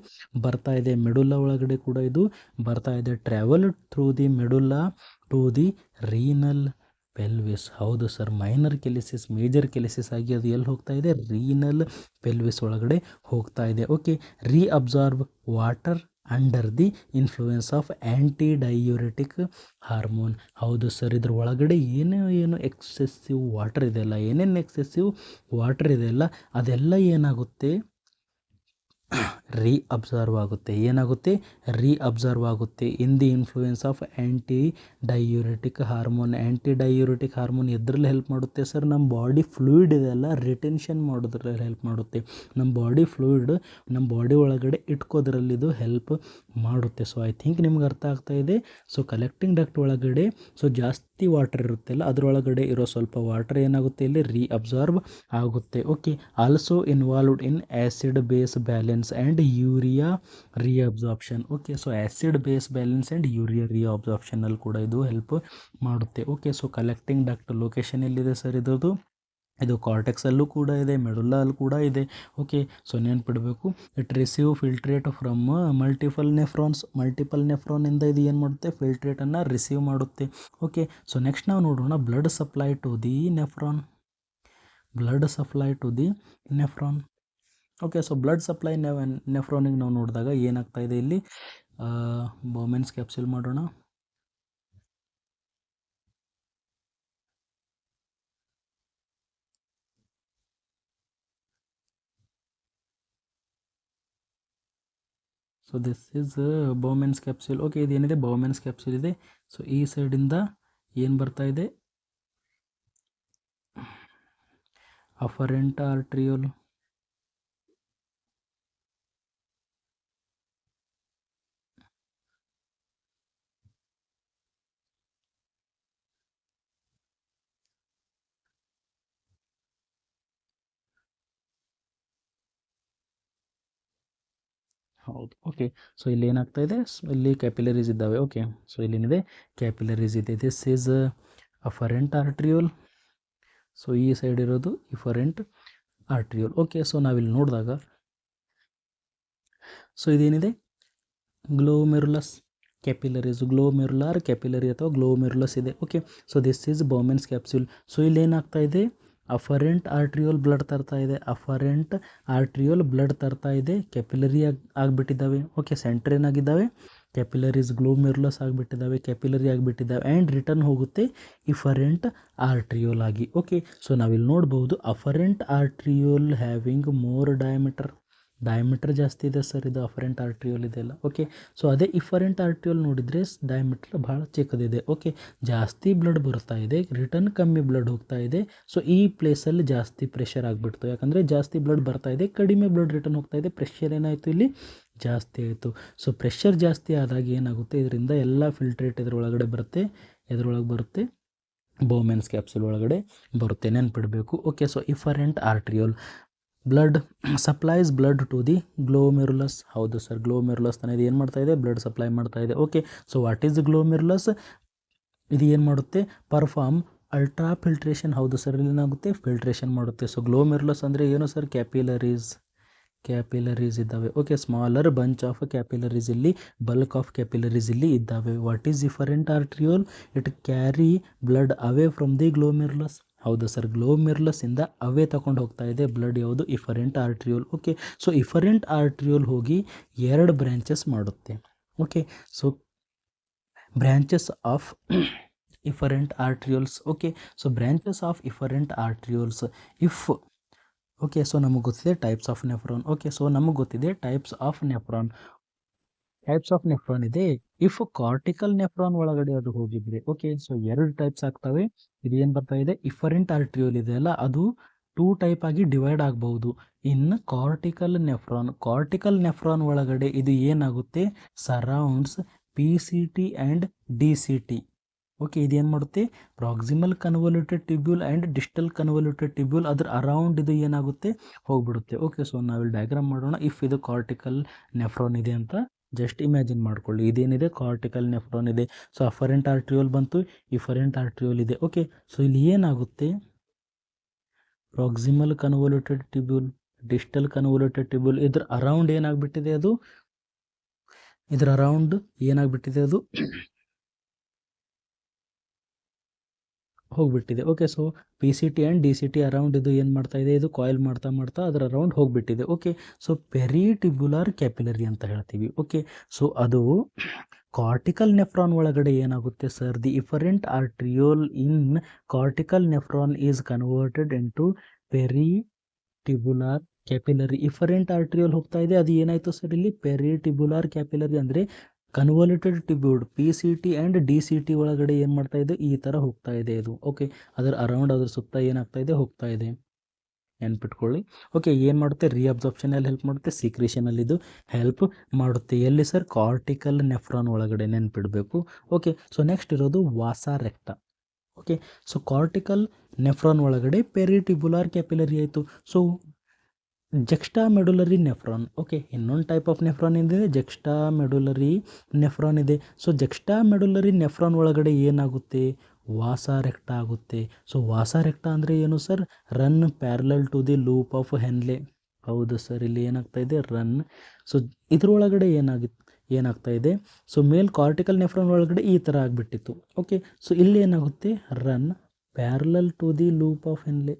ಬರ್ತಾ ಇದೆ, ಮೆಡುಲ್ಲಾ ಒಳಗಡೆ ಕೂಡ ಇದು ಬರ್ತಾ ಇದೆ. Travel through the medulla to the renal pelvis. ಹೌದು sir, minor calyces major calyces ಆಗಿ ಅದು ಎಲ್ಲಿ ಹೋಗ್ತಾ ಇದೆ, ರೀನಲ್ ಪೆಲ್ವಿಸ್ ಒಳಗಡೆ ಹೋಗ್ತಾ ಇದೆ. Okay, reabsorb water under the influence of antidiuretic hormone. ಹೌದು ಸರ್, ಇದ್ರ ಒಳಗಡೆ ಏನು ಎಕ್ಸೆಸಿವ್ ವಾಟರ್ ಇದೆಯಲ್ಲ, ಏನೇನು ಎಕ್ಸೆಸಿವ್ ವಾಟರ್ ಇದೆಯಲ್ಲ ಅದೆಲ್ಲ ಏನಾಗುತ್ತೆ, ರೀಅಬ್ಸರ್ವ್ ಆಗುತ್ತೆ. ಏನಾಗುತ್ತೆ, ರೀಅಬ್ಸರ್ವ್ ಆಗುತ್ತೆ in the influence of antidiuretic hormone. Antidiuretic hormone ಎದ್ರಲ್ಲಿ ಹೆಲ್ಪ್ ಮಾಡುತ್ತೆ ಸರ್, ನಮ್ಮ ಬಾಡಿ ಫ್ಲೂಯಿಡ್ ಇದೆಲ್ಲ ರಿಟೆನ್ಷನ್ ಮಾಡೋದ್ರಲ್ಲಿ ಹೆಲ್ಪ್ ಮಾಡುತ್ತೆ. ನಮ್ಮ ಬಾಡಿ ಫ್ಲೂಯಿಡ್ ನಮ್ಮ ಬಾಡಿ ಒಳಗಡೆ ಇಟ್ಕೋದ್ರಲ್ಲಿ ಇದು ಹೆಲ್ಪ್ ಮಾಡುತ್ತೆ. ಸೊ ಐ ಥಿಂಕ್ ನಿಮ್ಗೆ ಅರ್ಥ ಆಗ್ತಾ ಇದೆ. ಸೊ ಕಲೆಕ್ಟಿಂಗ್ ಡಕ್ಟ್ ಒಳಗಡೆ ಸೊ ಜಾಸ್ತಿ ವಾಟರ್ ಇರುತ್ತಲ್ಲ, ಅದರೊಳಗಡೆ ಇರೋ ಸ್ವಲ್ಪ ವಾಟರ್ ಏನಾಗುತ್ತೆ, ಇಲ್ಲಿ ರೀಅಬ್ಸಾರ್ಬ್ ಆಗುತ್ತೆ. Okay, also involved in acid base balance and urea reabsorption. Okay, so acid base balance and urea ರೀಅಬ್ಸಾರ್ಪ್ಷನಲ್ಲಿ ಕೂಡ ಇದು ಹೆಲ್ಪ್ ಮಾಡುತ್ತೆ. Okay, so collecting duct location ಎಲ್ಲಿದೆ ಸರ್, ಇದು ಕಾರ್ಟೆಕ್ಸಲ್ಲೂ ಕೂಡ ಇದೆ, ಮೆಡುಲ್ಲಾ ಅಲ್ಲಿ ಕೂಡ ಇದೆ. ಓಕೆ, ಸೊ ನೆನ್ಪಿಡಬೇಕು, it receive filtrate from multiple ನೆಫ್ರಾನಿಂದ ಇದು ಏನು ಮಾಡುತ್ತೆ, ಫಿಲ್ಟ್ರೇಟನ್ನು ರಿಸೀವ್ ಮಾಡುತ್ತೆ. ಓಕೆ, ಸೊ ನೆಕ್ಸ್ಟ್ ನಾವು ನೋಡೋಣ blood supply to the nephron. Okay, so blood supply ನೆಫ್ರಾನಿಗೆ ನಾವು ನೋಡಿದಾಗ ಏನಾಗ್ತಾ ಇದೆ, ಇಲ್ಲಿ ಬೌಮೆನ್ಸ್ ಕ್ಯಾಪ್ಸುಲ್ ಮಾಡೋಣ. So this is Bowman's capsule. Okay, ಇದೇನಿದೆ, ಬೌಮೆನ್ಸ್ ಕ್ಯಾಪ್ಸುಲ್ ಇದೆ. ಸೊ ಈ ಸೈಡಿಂದ ಏನು ಬರ್ತಾ ಇದೆ, ಅಫರೆಂಟ್ ಆರ್ಟ್ರಿಯೋಲ್. ಹೌದು. ಓಕೆ, ಸೊ ಇಲ್ಲಿ ಏನಾಗ್ತಾ ಇದೆ, ಇಲ್ಲಿ ಕ್ಯಾಪಿಲರೀಸ್ ಇದ್ದಾವೆ. ಓಕೆ, ಸೊ ಇಲ್ಲೇನಿದೆ, ಕ್ಯಾಪಿಲರೀಸ್ ಇದೆ. This is afferent arteriole. So ಈ ಸೈಡ್ ಇರೋದು ಇಫರೆಂಟ್ ಆರ್ಟ್ರಿಯೋಲ್. ಓಕೆ, ಸೊ ನಾವಿಲ್ಲಿ ನೋಡಿದಾಗ ಸೊ ಇದೇನಿದೆ, ಗ್ಲೋಮೆರುಲಸ್ ಕ್ಯಾಪಿಲರೀಸ್, ಗ್ಲೋಮೆರುಲಾರ್ ಕ್ಯಾಪಿಲರಿ ಅಥವಾ ಗ್ಲೋಮೆರುಲಸ್ ಇದೆ. Okay, so this is Bowman's capsule. So ಇಲ್ಲಿ ಏನಾಗ್ತಾ ಇದೆ, ಅಫರೆಂಟ್ ಆರ್ಟ್ರಿಯೋಲ್ ಬ್ಲಡ್ ತರ್ತಾ ಇದೆ, ಕ್ಯಾಪಿಲರಿ ಆಗಿಬಿಟ್ಟಿದ್ದಾವೆ. ಓಕೆ, ಸೆಂಟ್ರ್ ಏನಾಗಿದ್ದಾವೆ, ಕ್ಯಾಪಿಲರೀಸ್ ಗ್ಲೋಮೆರುಲಸ್ ಆಗಿಬಿಟ್ಟಿದ್ದಾವೆ, ಕ್ಯಾಪಿಲರಿ ಆಗಿಬಿಟ್ಟಿದ್ದಾವೆ ಆ್ಯಂಡ್ ರಿಟರ್ನ್ ಹೋಗುತ್ತೆ ಇಫರೆಂಟ್ ಆರ್ಟ್ರಿಯೋಲ್ ಆಗಿ. ಓಕೆ, ಸೊ ನಾವಿಲ್ಲಿ ನೋಡ್ಬೋದು afferent arteriole having more diameter. Diameter ಜಾಸ್ತಿ ಇದೆ ಸರ್, ಇದು ಅಫರೆಂಟ್ ಆರ್ಟ್ರಿಯೋಲ್ ಇದೆಲ್ಲ. ಓಕೆ, ಸೊ ಅದೇ ಇಫರೆಂಟ್ ಆರ್ಟ್ರಿಯೋಲ್ ನೋಡಿದರೆ ಡಯಾಮೀಟರ್ ಭಾಳ ಚಿಕ್ಕದಿದೆ. ಓಕೆ, ಜಾಸ್ತಿ ಬ್ಲಡ್ ಬರ್ತಾ ಇದೆ, ರಿಟರ್ನ್ ಕಮ್ಮಿ ಬ್ಲಡ್ ಹೋಗ್ತಾ ಇದೆ. ಸೊ ಈ ಪ್ಲೇಸಲ್ಲಿ ಜಾಸ್ತಿ ಪ್ರೆಷರ್ ಆಗಿಬಿಡ್ತು, ಯಾಕಂದರೆ ಜಾಸ್ತಿ ಬ್ಲಡ್ ಬರ್ತಾ ಇದೆ, ಕಡಿಮೆ ಬ್ಲಡ್ ರಿಟರ್ನ್ ಹೋಗ್ತಾ ಇದೆ, ಪ್ರೆಷರ್ ಏನಾಯಿತು ಇಲ್ಲಿ ಜಾಸ್ತಿ ಆಯಿತು. ಸೊ ಪ್ರೆಷರ್ ಜಾಸ್ತಿ ಆದಾಗ ಏನಾಗುತ್ತೆ, ಇದರಿಂದ ಎಲ್ಲ ಫಿಲ್ಟ್ರೇಟ್ ಇದರೊಳಗಡೆ ಬರುತ್ತೆ, ಎದ್ರೊಳಗೆ ಬರುತ್ತೆ, ಬೋಮೆನ್ಸ್ ಕ್ಯಾಪ್ಸುಲ್ ಒಳಗಡೆ ಬರುತ್ತೆ, ನೆನ್ಪಿಡಬೇಕು. Okay, so efferent arteriole blood supplies blood to the glomerulus. ಹೌದು ಸರ್, ಗ್ಲೋಮೆರುಲಸ್ ಅನ್ನೋದು ಏನು ಮಾಡ್ತಾ ಇದೆ, ಬ್ಲಡ್ ಸಪ್ಲೈ ಮಾಡ್ತಾ ಇದೆ. Okay, so what is glomerulus? ಇದು ಏನು ಮಾಡುತ್ತೆ, ಪರ್ಫಾರ್ಮ್ ಅಲ್ಟ್ರಾ ಫಿಲ್ಟ್ರೇಷನ್. ಹೌದು ಸರ್, ಇಲ್ಲಿ ಏನಾಗುತ್ತೆ, ಫಿಲ್ಟ್ರೇಷನ್ ಮಾಡುತ್ತೆ. ಸೊ ಗ್ಲೋಮೆರುಲಸ್ ಅಂದರೆ ಏನು ಸರ್, ಕ್ಯಾಪಿಲರೀಸ್ ಇದ್ದಾವೆ. Okay, smaller bunch of capillaries ಇಲ್ಲಿ, ಬಲ್ಕ್ ಆಫ್ ಕ್ಯಾಪಿಲರೀಸ್ ಇಲ್ಲಿ ಇದ್ದಾವೆ. What is efferent arteriole? It carry blood away from the glomerulus. ಹೌದು ಸರ್, ಗ್ಲೋಮೆರುಲಸ್ ಇಂದ ಅವೇ ತಗೊಂಡು ಹೋಗ್ತಾ ಇದೆ ಬ್ಲಡ್, ಯಾವುದು, ಇಫರೆಂಟ್ ಆರ್ಟ್ರಿಯೋಲ್. ಓಕೆ, ಸೊ ಇಫರೆಂಟ್ ಆರ್ಟ್ರಿಯೋಲ್ ಹೋಗಿ 2 ಬ್ರ್ಯಾಂಚಸ್ ಮಾಡುತ್ತೆ. Okay, so branches of efferent arterioles. Okay, so branches of efferent arterioles if. Okay, so ನಮಗೆ ಗೊತ್ತಿದೆ types of nephron. Okay, so ನಮಗೆ ಗೊತ್ತಿದೆ ಟೈಪ್ಸ್ ಆಫ್ ನೆಫ್ರಾನ್. ಇದೆ. ಇಫ್ ಕಾರ್ಟಿಕಲ್ ನೆಫ್ರಾನ್ ಒಳಗಡೆ ಅದು ಹೋಗಿದ್ರೆ, ಓಕೆ, ಸೊ 2 ಟೈಪ್ಸ್ ಆಗ್ತವೆ. ಇದು ಏನು ಬರ್ತಾ ಇದೆ, ಇಫರೆಂಟ್ ಆರ್ಟ್ರಿಯೋಲ್ ಇದೆ ಅಲ್ಲ, ಅದು 2 ಟೈಪ್ ಆಗಿ ಡಿವೈಡ್ ಆಗಬಹುದು. ಇನ್ನು ಕಾರ್ಟಿಕಲ್ ನೆಫ್ರಾನ್ ಒಳಗಡೆ ಇದು ಏನಾಗುತ್ತೆ, surrounds PCT and DCT. Okay, ಇದೇನು ಮಾಡುತ್ತೆ, proximal convoluted tubule and distal convoluted tubule, ಅದ್ರ ಅರೌಂಡ್ ಇದು ಏನಾಗುತ್ತೆ, ಹೋಗ್ಬಿಡುತ್ತೆ. ಓಕೆ, ಸೊ ನಾವಿಲ್ಲಿ ಡಯಾಗ್ರಾಮ್ ಮಾಡೋಣ. ಇಫ್ ಇದು ಕಾರ್ಟಿಕಲ್ ನೆಫ್ರಾನ್ ಇದೆ ಅಂತ ಜಸ್ಟ್ ಇಮ್ಯಾಜಿನ್ ಮಾಡ್ಕೊಳ್ಳಿ. ಇದೇನಿದೆ, ಕಾರ್ಟಿಕಲ್ ನೆಫ್ರಾನ್ ಇದೆ. ಸೊ ಅಫರೆಂಟ್ ಆರ್ಟ್ರಿಯೋಲ್ ಬಂತು, ಇಫರೆಂಟ್ ಆರ್ಟ್ರಿಯೋಲ್ ಇದೆ. ಓಕೆ, ಸೊ ಇಲ್ಲಿ ಏನಾಗುತ್ತೆ, proximal convoluted tubule, distal convoluted tubule, ಇದ್ರ ಅರೌಂಡ್ ಏನಾಗ್ಬಿಟ್ಟಿದೆ, ಅದು ಹೋಗ್ಬಿಟ್ಟಿದೆ. Okay, so PCT and DCT around ಇದು ಏನು ಮಾಡ್ತಾ ಇದೆ, ಇದು ಕಾಯಿಲ್ ಮಾಡ್ತಾ ಅದರ ಅರೌಂಡ್ ಹೋಗ್ಬಿಟ್ಟಿದೆ. ಓಕೆ, ಸೊ ಪೆರಿಟಿಬ್ಯುಲರ್ ಕ್ಯಾಪಿಲರಿ ಅಂತ ಹೇಳ್ತೀವಿ. ಓಕೆ, ಸೊ ಅದು ಕಾರ್ಟಿಕಲ್ ನೆಫ್ರಾನ್ ಒಳಗಡೆ ಏನಾಗುತ್ತೆ sir, the efferent arteriole in cortical nephron is converted into peritubular capillary. Efferent arteriole ಹೋಗ್ತಾ ಇದೆ, ಅದು ಏನಾಯಿತು ಸರ್ ಇಲ್ಲಿ, ಪೆರಿಟಿಬ್ಯುಲರ್ ಕ್ಯಾಪಿಲರಿ ಅಂದರೆ convoluted tubule PCT and DCT ಒಳಗಡೆ ಏನು ಮಾಡ್ತಾ ಇದೆ, ಈ ಥರ ಹೋಗ್ತಾ ಇದೆ ಇದು. ಓಕೆ, ಅದರ ಅರೌಂಡ್ ಅದ್ರ ಸುತ್ತ ಏನಾಗ್ತಾ ಇದೆ, ಹೋಗ್ತಾ ಇದೆ, ನೆನ್ಪಿಟ್ಕೊಳ್ಳಿ. ಓಕೆ, ಏನು ಮಾಡುತ್ತೆ, ರೀಅಬ್ಸಾರ್ಪ್ಷನಲ್ಲಿ ಹೆಲ್ಪ್ ಮಾಡುತ್ತೆ, ಸೀಕ್ರೇಷನಲ್ಲಿ ಇದು ಹೆಲ್ಪ್ ಮಾಡುತ್ತೆ. ಎಲ್ಲಿ ಸರ್, ಕಾರ್ಟಿಕಲ್ ನೆಫ್ರಾನ್ ಒಳಗಡೆ, ನೆನ್ಪಿಡಬೇಕು. ಓಕೆ, ಸೊ ನೆಕ್ಸ್ಟ್ ಇರೋದು vasa recta. Okay, so cortical nephron ಒಳಗಡೆ ಪೆರಿಟಿಬ್ಯುಲರ್ ಕ್ಯಾಪಿಲರಿ ಆಯಿತು. So ಜಕ್ಸ್ಟಾ medullary nephron. ಓಕೆ, ಇನ್ನೊಂದು ಟೈಪ್ ಆಫ್ ನೆಫ್ರಾನ್ ಇದೆ, ಜಕ್ಸ್ಟಾ ಮೆಡುಲರಿ ನೆಫ್ರಾನ್ ಇದೆ. ಸೊ ಜಕ್ಸ್ಟಾ ಮೆಡುಲರಿ ನೆಫ್ರಾನ್ ಒಳಗಡೆ ಏನಾಗುತ್ತೆ, ವಾಸಾ ರೆಕ್ಟ ಆಗುತ್ತೆ. ಸೊ ವಾಸಾ ರೆಕ್ಟ ಅಂದರೆ ಏನು sir, run parallel to the loop of Henle. ಹೌದು ಸರ್, ಇಲ್ಲಿ ಏನಾಗ್ತಾ ಇದೆ, ರನ್. ಸೊ ಇದ್ರೊಳಗಡೆ ಏನಾಗ್ತಾ ಇದೆ, ಸೊ ಮೇಲ್ ಕಾರ್ಟಿಕಲ್ ನೆಫ್ರಾನ್ ಒಳಗಡೆ ಈ ಥರ ಆಗಿಬಿಟ್ಟಿತ್ತು. ಓಕೆ, ಸೊ ಇಲ್ಲಿ ಏನಾಗುತ್ತೆ, run parallel to the loop of Henle,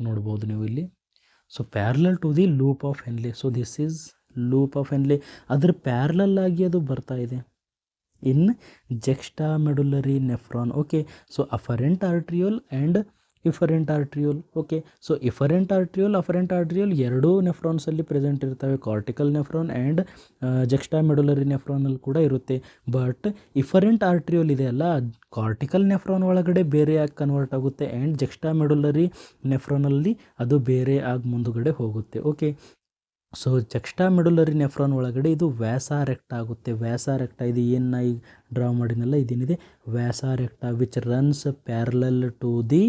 ನೋಡ್ಬೋದು ನೀವು ಇಲ್ಲಿ. So parallel to the loop of Henle. So this is loop of Henle, ಅದ್ರ ಪ್ಯಾರಲಲ್ ಆಗಿ ಅದು ಬರ್ತಾ ಇದೆ in ಜಕ್ಸ್ಟಾ medullary nephron. Okay, so afferent arteriole and efferent arteriole. Okay, so efferent arteriole, afferent arteriole ಎರಡೂ ನೆಫ್ರಾನ್ಸಲ್ಲಿ ಪ್ರೆಸೆಂಟ್ ಇರ್ತವೆ, cortical nephron and juxtamedullary ನೆಫ್ರಾನಲ್ಲಿ ಕೂಡ ಇರುತ್ತೆ. ಬಟ್ ಇಫರೆಂಟ್ ಆರ್ಟ್ರಿಯೋಲ್ ಇದೆ ಅಲ್ಲ, ಕಾರ್ಟಿಕಲ್ ನೆಫ್ರಾನ್ ಒಳಗಡೆ ಬೇರೆ ಆಗಿ ಕನ್ವರ್ಟ್ ಆಗುತ್ತೆ ಆ್ಯಂಡ್ ಜಕ್ಸ್ಟಾ ಮೆಡುಲರಿ ನೆಫ್ರಾನಲ್ಲಿ ಅದು ಬೇರೆ ಆಗಿ ಮುಂದುಗಡೆ ಹೋಗುತ್ತೆ. ಓಕೆ, ಸೊ ಜಕ್ಸ್ಟಾ ಮೆಡುಲರಿ ನೆಫ್ರಾನ್ ಒಳಗಡೆ ಇದು ವ್ಯಾಸಾ ರೆಕ್ಟ ಆಗುತ್ತೆ. ವ್ಯಾಸಾ ರೆಕ್ಟ, ಇದು ಏನು ಈಗ ಡ್ರಾ ಮಾಡಿನಲ್ಲ, ಇದೇನಿದೆ vasa recta, which runs parallel to the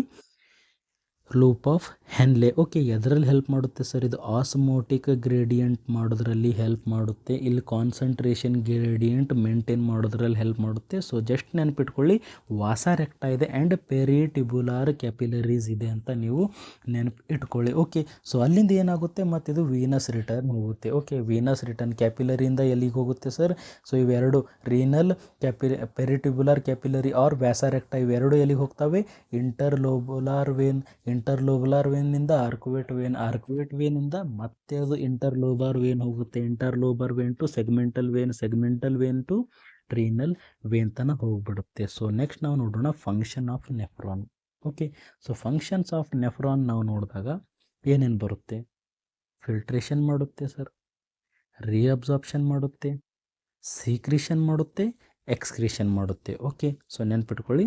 loop of Henle. Okay, ಎದರಲ್ಲಿ ಹೆಲ್ಪ್ ಮಾಡುತ್ತೆ ಸರ್, ಇದು ಆಸ್ಮೋಟಿಕ್ ಗ್ರೇಡಿಯಂಟ್ ಮಾಡೋದ್ರಲ್ಲಿ ಹೆಲ್ಪ್ ಮಾಡುತ್ತೆ, ಇಲ್ಲಿ ಕಾನ್ಸಂಟ್ರೇಷನ್ ಗ್ರೇಡಿಯಂಟ್ ಮೇಂಟೈನ್ ಮಾಡೋದ್ರಲ್ಲಿ ಹೆಲ್ಪ್ ಮಾಡುತ್ತೆ. ಸೊ ಜಸ್ಟ್ ನೆನಪಿಟ್ಕೊಳ್ಳಿ, ವಾಸಾ ರೆಕ್ಟ ಇದೆ ಆ್ಯಂಡ್ ಪೆರಿಟಿಬ್ಯುಲರ್ ಕ್ಯಾಪಿಲರೀಸ್ ಇದೆ ಅಂತ ನೀವು ನೆನಪಿಟ್ಕೊಳ್ಳಿ. ಓಕೆ, ಸೊ ಅಲ್ಲಿಂದ ಏನಾಗುತ್ತೆ, ಮತ್ತು ಇದು ವೀನಸ್ ರಿಟರ್ನ್ ಹೋಗುತ್ತೆ. ಓಕೆ, ವೀನಸ್ ರಿಟರ್ನ್ ಕ್ಯಾಪಿಲರಿಯಿಂದ ಎಲ್ಲಿಗೆ ಹೋಗುತ್ತೆ ಸರ್, ಸೊ ಇವೆರಡು ರೀನಲ್ ಪೆರಿಟಿಬ್ಯುಲರ್ ಕ್ಯಾಪಿಲರಿ ಆರ್ ವ್ಯಾಸಾ ರೆಕ್ಟ, ಇವೆರಡು ಎಲ್ಲಿಗೆ ಹೋಗ್ತವೆ, ಇಂಟರ್ಲೋಬುಲಾರ್ ವೇನ್ನಿಂದ ಆರ್ಕುವೇಟ್ ವೇನಿಂದ ಮತ್ತೆ ಅದು ಇಂಟರ್ಲೋಬಾರ್ ವೇನ್ ಹೋಗುತ್ತೆ, interlobar vein to segmental vein to renal vein ತನಕ ಹೋಗ್ಬಿಡುತ್ತೆ. ಸೊ ನೆಕ್ಸ್ಟ್ ನಾವು ನೋಡೋಣ function of nephron. Okay, so functions of nephron ನಾವು ನೋಡಿದಾಗ ಏನೇನು ಬರುತ್ತೆ, ಫಿಲ್ಟ್ರೇಷನ್ ಮಾಡುತ್ತೆ ಸರ್, ರೀಅಬ್ಸಾರ್ಪ್ಷನ್ ಮಾಡುತ್ತೆ, ಸೀಕ್ರಿಷನ್ ಮಾಡುತ್ತೆ, ಎಕ್ಸ್ಕ್ರಿಷನ್ ಮಾಡುತ್ತೆ. ಓಕೆ, ಸೊ ನೆನ್ಪಿಟ್ಕೊಳ್ಳಿ.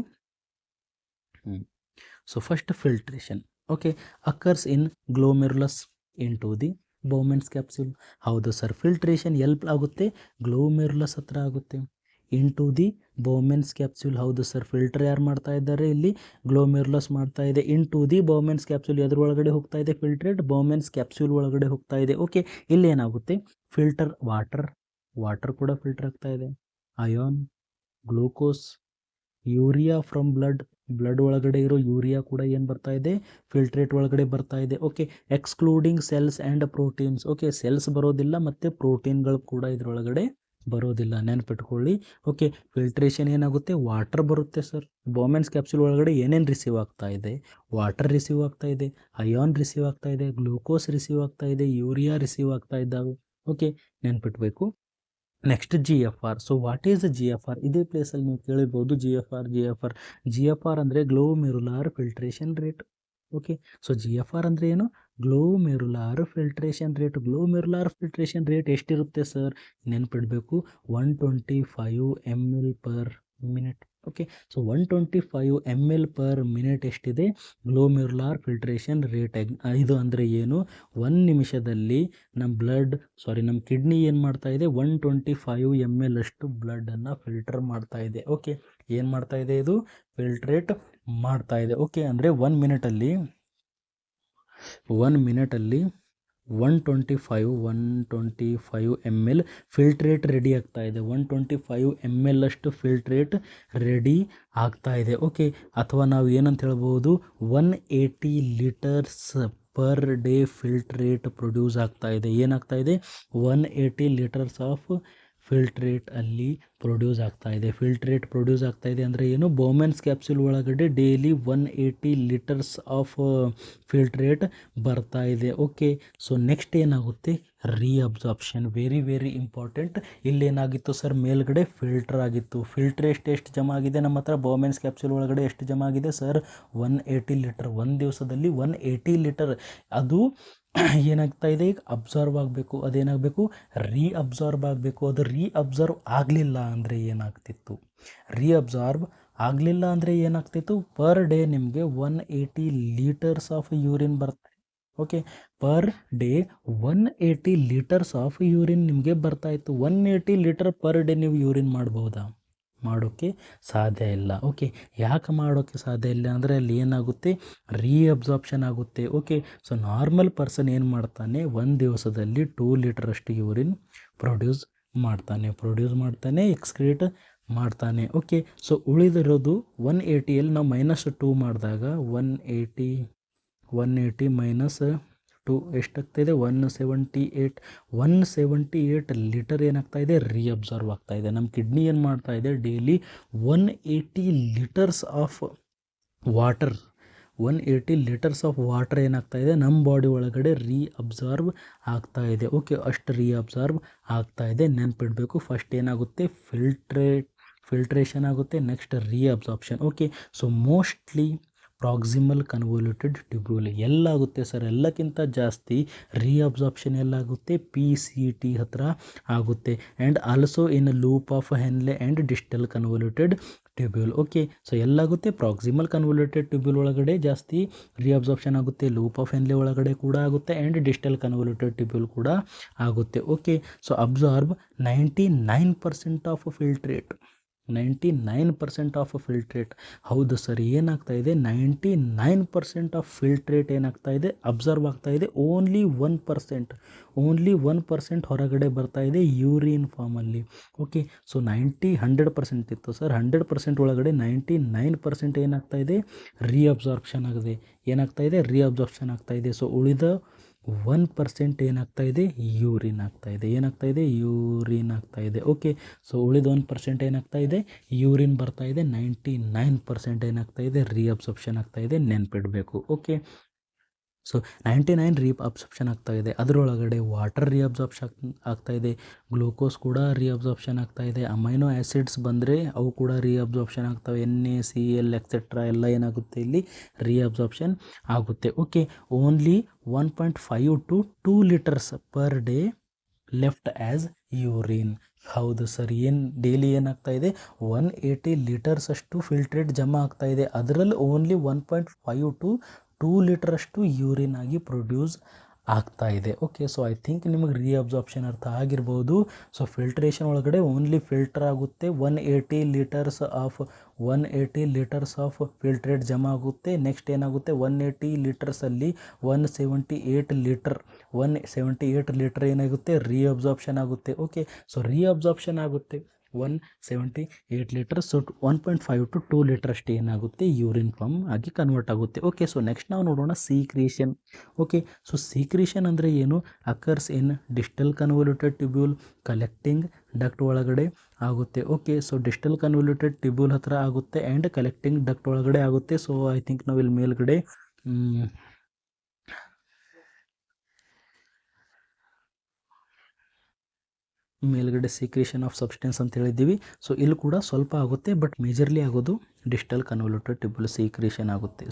So first filtration okay occurs in glomerulus into the Bowman's capsule. ಹೌದು ಸರ್, ಫಿಲ್ಟ್ರೇಷನ್ ಎಲ್ಪ್ ಆಗುತ್ತೆ ಗ್ಲೋಮೆರುಲಸ್ ಹತ್ರ ಆಗುತ್ತೆ, ಇಂಟು ದಿ ಬೌಮೆನ್ಸ್ ಕ್ಯಾಪ್ಸ್ಯೂಲ್. ಹೌದು ಸರ್, ಫಿಲ್ಟರ್ ಯಾರು ಮಾಡ್ತಾ ಇದ್ದಾರೆ ಇಲ್ಲಿ? ಗ್ಲೋಮೆರುಲಸ್ ಮಾಡ್ತಾ ಇದೆ. ಇಂಟು ದಿ ಬೌಮೆನ್ಸ್ ಕ್ಯಾಪ್ಸ್ಯೂಲ್, ಎದ್ರ ಒಳಗಡೆ ಹೋಗ್ತಾ ಇದೆ? ಫಿಲ್ಟ್ರೇಟ್ ಬೌಮೆನ್ಸ್ ಕ್ಯಾಪ್ಸ್ಯೂಲ್ ಒಳಗಡೆ ಹೋಗ್ತಾ ಇದೆ. ಓಕೆ, ಇಲ್ಲಿ ಏನಾಗುತ್ತೆ? ಫಿಲ್ಟರ್ ವಾಟರ್ ಕೂಡ ಫಿಲ್ಟರ್ ಆಗ್ತಾ ಇದೆ, ion, glucose, urea from blood ಒಳಗಡೆ ಇರೋ ಯೂರಿಯಾ ಕೂಡ ಏನು ಬರ್ತಾ ಇದೆ? ಫಿಲ್ಟ್ರೇಟ್ ಒಳಗಡೆ ಬರ್ತಾ ಇದೆ. Okay, excluding cells and proteins. Okay, cells ಬರೋದಿಲ್ಲ ಮತ್ತು ಪ್ರೋಟೀನ್ಗಳು ಕೂಡ ಇದರೊಳಗಡೆ ಬರೋದಿಲ್ಲ, ನೆನ್ಪಿಟ್ಕೊಳ್ಳಿ. ಓಕೆ, ಫಿಲ್ಟ್ರೇಷನ್ ಏನಾಗುತ್ತೆ? ವಾಟರ್ ಬರುತ್ತೆ ಸರ್. ಬೌಮೆನ್ಸ್ ಕ್ಯಾಪ್ಸೂಲ್ ಒಳಗಡೆ ಏನೇನು ರಿಸೀವ್ ಆಗ್ತಾ ಇದೆ? ವಾಟರ್ ರಿಸೀವ್ ಆಗ್ತಾ ಇದೆ, ಅಯಾನ್ ರಿಸೀವ್ ಆಗ್ತಾ ಇದೆ, ಗ್ಲೂಕೋಸ್ ರಿಸೀವ್ ಆಗ್ತಾ ಇದೆ, ಯೂರಿಯಾ ರಿಸೀವ್ ಆಗ್ತಾ ಇದ್ದಾವೆ. ಓಕೆ, ನೆನ್ಪಿಟ್ಬೇಕು. Next GFR. So what is GFR? ಇದೇ ಪ್ಲೇಸಲ್ಲಿ ನೀವು ಕೇಳಿರ್ಬೋದು GFR ಅಂದರೆ glomerular filtration rate. Okay, so GFR ಅಂದರೆ ಏನು? Glomerular filtration rate. Glomerular filtration rate ಎಷ್ಟಿರುತ್ತೆ ಸರ್? ನೆನ್ಪಿಡಬೇಕು, 125 ml/min. ಓಕೆ, ಸೊ 125 ml/min ಎಷ್ಟಿದೆ? Glomerular filtration rate. ಇದು ಅಂದರೆ ಏನು? 1 ನಿಮಿಷದಲ್ಲಿ ನಮ್ಮ ಕಿಡ್ನಿ ಏನು ಮಾಡ್ತಾ ಇದೆ? 125 ml ಅಷ್ಟು ಬ್ಲಡ್ಡನ್ನು ಫಿಲ್ಟರ್ ಮಾಡ್ತಾ ಇದೆ. ಓಕೆ, ಏನು ಮಾಡ್ತಾ ಇದೆ? ಇದು ಫಿಲ್ಟ್ರೇಟ್ ಮಾಡ್ತಾ ಇದೆ. ಓಕೆ, ಅಂದರೆ 1 ಮಿನಿಟಲ್ಲಿ 125 ml ಫಿಲ್ಟ್ರೇಟ್ ರೆಡಿ ಆಗ್ತಾ ಇದೆ. 125 ml ಅಷ್ಟು ಫಿಲ್ಟ್ರೇಟ್ ರೆಡಿ ಆಗ್ತಾ ಇದೆ. ಓಕೆ, ಅಥವಾ ನಾವು ಏನಂತ ಹೇಳ್ಬೋದು? 180 litres per day filtrate produce ಆಗ್ತಾ ಇದೆ. ಏನಾಗ್ತಾ ಇದೆ? 180 ಲೀಟರ್ಸ್ ಆಫ್ ಫಿಲ್ಟ್ರೇಟ್ ಅಲ್ಲಿ ಪ್ರೊಡ್ಯೂಸ್ ಆಗ್ತಾ ಇದೆ. ಫಿಲ್ಟ್ರೇಟ್ ಪ್ರೊಡ್ಯೂಸ್ ಆಗ್ತಾ ಇದೆ ಅಂದರೆ ಏನು? ಬೌಮೆನ್ಸ್ ಕ್ಯಾಪ್ಸೂಲ್ ಒಳಗಡೆ ಡೈಲಿ 180 ಲೀಟರ್ಸ್ ಆಫ್ ಫಿಲ್ಟ್ರೇಟ್ ಬರ್ತಾ ಇದೆ. ಓಕೆ, ಸೊ ನೆಕ್ಸ್ಟ್ ಏನಾಗುತ್ತೆ? ರೀಅಬ್ಸಾರ್ಪ್ಷನ್. Very very important. ಇಲ್ಲೇನಾಗಿತ್ತು ಸರ್? ಮೇಲ್ಗಡೆ ಫಿಲ್ಟರ್ ಆಗಿತ್ತು. ಫಿಲ್ಟ್ರೇಟ್ ಎಷ್ಟು ಜಮಾ ಆಗಿದೆ ನಮ್ಮ ಹತ್ರ? ಬೌಮೆನ್ಸ್ ಕ್ಯಾಪ್ಸೂಲ್ ಒಳಗಡೆ ಎಷ್ಟು ಜಮಾ ಆಗಿದೆ ಸರ್? 180 ಲೀಟರ್. ಒಂದು ದಿವಸದಲ್ಲಿ 180 ಲೀಟರ್. ಅದು ಏನಾಗ್ತಾ ಇದೆ? ಈಗ ಅಬ್ಸರ್ವ್ ಆಗಬೇಕು. ಅದೇನಾಗಬೇಕು? ರೀಅಬ್ಸಾರ್ಬ್ ಆಗಬೇಕು. ಅದು ರೀಅಬ್ಸರ್ವ್ ಆಗಲಿಲ್ಲ ಅಂದರೆ ಏನಾಗ್ತಿತ್ತು? ರೀಅಬ್ಸಾರ್ಬ್ ಆಗಲಿಲ್ಲ ಅಂದರೆ ಏನಾಗ್ತಿತ್ತು? ಪರ್ ಡೇ ನಿಮಗೆ 180 ಲೀಟರ್ಸ್ ಆಫ್ ಯೂರಿನ್ ಬರುತ್ತೆ. Okay, per day 180 litres of urine ನಿಮಗೆ ಬರ್ತಾ ಇತ್ತು. 180 ಲೀಟರ್ ಪರ್ ಡೇ ನೀವು ಯೂರಿನ್ ಮಾಡ್ಬೋದಾ? ಮಾಡೋಕ್ಕೆ ಸಾಧ್ಯ ಇಲ್ಲ. ಓಕೆ, ಯಾಕೆ ಮಾಡೋಕ್ಕೆ ಸಾಧ್ಯ ಇಲ್ಲ ಅಂದರೆ ಅಲ್ಲಿ ಏನಾಗುತ್ತೆ? ರೀಅಬ್ಸಾರ್ಪ್ಷನ್ ಆಗುತ್ತೆ. ಓಕೆ, ಸೊ ನಾರ್ಮಲ್ ಪರ್ಸನ್ ಏನು ಮಾಡ್ತಾನೆ? ಒಂದು ದಿವಸದಲ್ಲಿ 2 ಲೀಟರ್ ಅಷ್ಟು ಯೂರಿನ್ ಪ್ರೊಡ್ಯೂಸ್ ಮಾಡ್ತಾನೆ, ಎಕ್ಸ್ಕ್ರೀಟ್ ಮಾಡ್ತಾನೆ. ಓಕೆ, ಸೊ ಉಳಿದಿರೋದು 180 ನಾವು -2 ಮಾಡಿದಾಗ 180 -2 ಎಷ್ಟಾಗ್ತಾಯಿದೆ? 178 ಲೀಟರ್ ಏನಾಗ್ತಾ ಇದೆ? ರೀಅಬ್ಸಾರ್ವ್ ಆಗ್ತಾ ಇದೆ. ನಮ್ಮ ಕಿಡ್ನಿ ಏನು ಮಾಡ್ತಾ ಇದೆ? Daily 180 litres of water 180 litres of water ಏನಾಗ್ತಾ ಇದೆ? ನಮ್ಮ ಬಾಡಿ ಒಳಗಡೆ ರೀಅಬ್ಸಾರ್ವ್ ಆಗ್ತಾ ಇದೆ. ಓಕೆ, ಅಷ್ಟು ರೀಅಬ್ಸಾರ್ವ್ ಆಗ್ತಾ ಇದೆ. ನೆನ್ಪಿಡಬೇಕು. ಫಸ್ಟ್ ಏನಾಗುತ್ತೆ? ಫಿಲ್ಟ್ರೇಷನ್ ಆಗುತ್ತೆ, next reabsorption. Okay, so mostly proximal convoluted tubule ಎಲ್ಲಾಗುತ್ತೆ ಸರ್? ಎಲ್ಲಕ್ಕಿಂತ ಜಾಸ್ತಿ ರೀಅಬ್ಸಾರ್ಪ್ಷನ್ ಎಲ್ಲಾಗುತ್ತೆ? PCT ಹತ್ರ ಆಗುತ್ತೆ. And also in loop of Henle and distal convoluted tubule. Okay, so ಎಲ್ಲಾಗುತ್ತೆ? ಪ್ರಾಕ್ಸಿಮಲ್ ಕನ್ವಲ್ಯೂಟೆಡ್ ಟ್ಯೂಬ್ಯೂಲ್ ಒಳಗಡೆ ಜಾಸ್ತಿ ರೀಅಬ್ಸಾರ್ಪ್ಷನ್ ಆಗುತ್ತೆ, ಲೂಪ್ ಆಫ್ ಹೆನ್ಲೆ ಒಳಗಡೆ ಕೂಡ ಆಗುತ್ತೆ, ಆ್ಯಂಡ್ ಡಿಸ್ಟಲ್ ಕನ್ವಲ್ಯೂಟೆಡ್ ಟ್ಯೂಬ್ಯೂಲ್ ಕೂಡ ಆಗುತ್ತೆ. Okay, so absorb 99% of filtrate. 99% of filtrate. ಹೌದು ಸರ್, ಏನಾಗ್ತಾ ಇದೆ? 99% ಆಫ್ ಫಿಲ್ಟ್ರೇಟ್ ಏನಾಗ್ತಾ ಇದೆ? ಅಬ್ಸರ್ವ್ ಆಗ್ತಾ ಇದೆ. ಓನ್ಲಿ 1% ಹೊರಗಡೆ ಬರ್ತಾ ಇದೆ ಯೂರಿನ್ ಫಾರ್ಮಲ್ಲಿ. ಓಕೆ, ಸೊ 100% ಇತ್ತು ಸರ್. 100% ಒಳಗಡೆ 99% ಏನಾಗ್ತಾ ಇದೆ? ರೀಅಬ್ಸಾರ್ಪ್ಷನ್ ಆಗಿದೆ. ರೀಅಬ್ಸಾರ್ಪ್ಷನ್ ಆಗ್ತಾ ಇದೆ. ಸೊ ಉಳಿದ 1% ಏನಾಗ್ತಾ ಇದೆ? ಯೂರಿನ್ ಆಗ್ತಾ ಇದೆ. ಓಕೆ, ಸೊ ಉಳಿದ 1% ಏನಾಗ್ತಾ ಇದೆ? ಯೂರಿನ್ ಬರ್ತಾ ಇದೆ. 99% ಏನಾಗ್ತಾ ಇದೆ? ರೀಅಬ್ಸಾರ್ಪ್ಷನ್ ಆಗ್ತಾ ಇದೆ. ನೆನ್ಪಿಡಬೇಕು. ಓಕೆ, ಸೊ 99 ರೀಅಬ್ಸಾರ್ಪ್ಷನ್ ಆಗ್ತಾ ಇದೆ. ಅದರೊಳಗಡೆ ವಾಟರ್ ರೀಅಬ್ಸಾರ್ಪ್ಷನ್ ಆಗ್ತಾ ಇದೆ, ಗ್ಲೂಕೋಸ್ ಕೂಡ ರೀಅಬ್ಸಾರ್ಪ್ಷನ್ ಆಗ್ತಾ ಇದೆ, ಅಮೈನೋ ಆ್ಯಸಿಡ್ಸ್ ಬಂದರೆ ಅವು ಕೂಡ ರೀಅಬ್ಸಾರ್ಪ್ಷನ್ ಆಗ್ತವೆ, NaCl ಎಕ್ಸೆಟ್ರಾ ಎಲ್ಲ ಏನಾಗುತ್ತೆ ಇಲ್ಲಿ ರೀಅಬ್ಸಾರ್ಪ್ಷನ್ ಆಗುತ್ತೆ. Okay, only 1.5 to 2 litres per day left as urine. ಹೌದು ಸರ್, ಏನು ಡೈಲಿ ಏನಾಗ್ತಾ ಇದೆ 180 ಲೀಟರ್ಸ್ ಅಷ್ಟು ಫಿಲ್ಟ್ರೇಟ್ ಜಮಾ ಆಗ್ತಾ ಇದೆ. ಅದರಲ್ಲಿ ಓನ್ಲಿ 1.5 to 2 ಲೀಟರಷ್ಟು ಯೂರಿನ್ ಆಗಿ ಪ್ರೊಡ್ಯೂಸ್ ಆಗ್ತಾ ಇದೆ. ಓಕೆ, ಸೊ ಐ ಥಿಂಕ್ ನಿಮಗೆ ರೀಅಬ್ಸಾರ್ಪ್ಷನ್ ಅರ್ಥ ಆಗಿರ್ಬೋದು. ಸೊ ಫಿಲ್ಟ್ರೇಷನ್ ಒಳಗಡೆ ಓನ್ಲಿ ಫಿಲ್ಟರ್ ಆಗುತ್ತೆ 180 ಲೀಟರ್ಸ್ ಆಫ್ ಫಿಲ್ಟ್ರೇಟ್ ಜಮಾ ಆಗುತ್ತೆ. ನೆಕ್ಸ್ಟ್ ಏನಾಗುತ್ತೆ 180 ಲೀಟರ್ಸಲ್ಲಿ 178 ಲೀಟರ್ ಏನಾಗುತ್ತೆ ರೀಅಬ್ಸಾರ್ಪ್ಷನ್ ಆಗುತ್ತೆ. ಓಕೆ, ಸೊ ರೀಅಬ್ಸಾರ್ಪ್ಷನ್ ಆಗುತ್ತೆ 178 ಲೀಟರ್ಸ್. ಸೊ 1.5 to 2 ಲೀಟರ್ ಅಷ್ಟು ಏನಾಗುತ್ತೆ ಯೂರಿನ್ ಫಾರ್ಮ್ ಆಗಿ ಕನ್ವರ್ಟ್ ಆಗುತ್ತೆ. ಓಕೆ, ಸೊ ನೆಕ್ಸ್ಟ್ ನಾವು ನೋಡೋಣ ಸೀಕ್ರೀಷನ್. ಓಕೆ, ಸೊ ಸೀಕ್ರೀಷನ್ ಅಂದರೆ ಏನು? Occurs in distal convoluted tubule collecting duct ಒಳಗಡೆ ಆಗುತ್ತೆ. Okay, so distal convoluted tubule ಹತ್ರ ಆಗುತ್ತೆ ಆ್ಯಂಡ್ ಕಲೆಕ್ಟಿಂಗ್ ಡಕ್ಟ್ ಒಳಗಡೆ ಆಗುತ್ತೆ. ಸೊ ಐ ಥಿಂಕ್ ನಾವು ಇಲ್ಲಿ ಮೇಲ್ಗಡೆ ಸೀಕ್ರೇಷನ್ ಆಫ್ ಸಬ್ಸ್ಟೆನ್ಸ್ ಅಂತ ಹೇಳಿದ್ದೀವಿ. ಸೊ ಇಲ್ಲಿ ಕೂಡ ಸ್ವಲ್ಪ ಆಗುತ್ತೆ, ಬಟ್ ಮೇಜರ್ಲಿ ಆಗೋದು ಡಿಸ್ಟಲ್ ಕನ್ವಲ್ಯೂಟೆಡ್ ಟ್ಯೂಬ್ಯೂಲ್ ಸೀಕ್ರೇಷನ್ ಆಗುತ್ತೆ.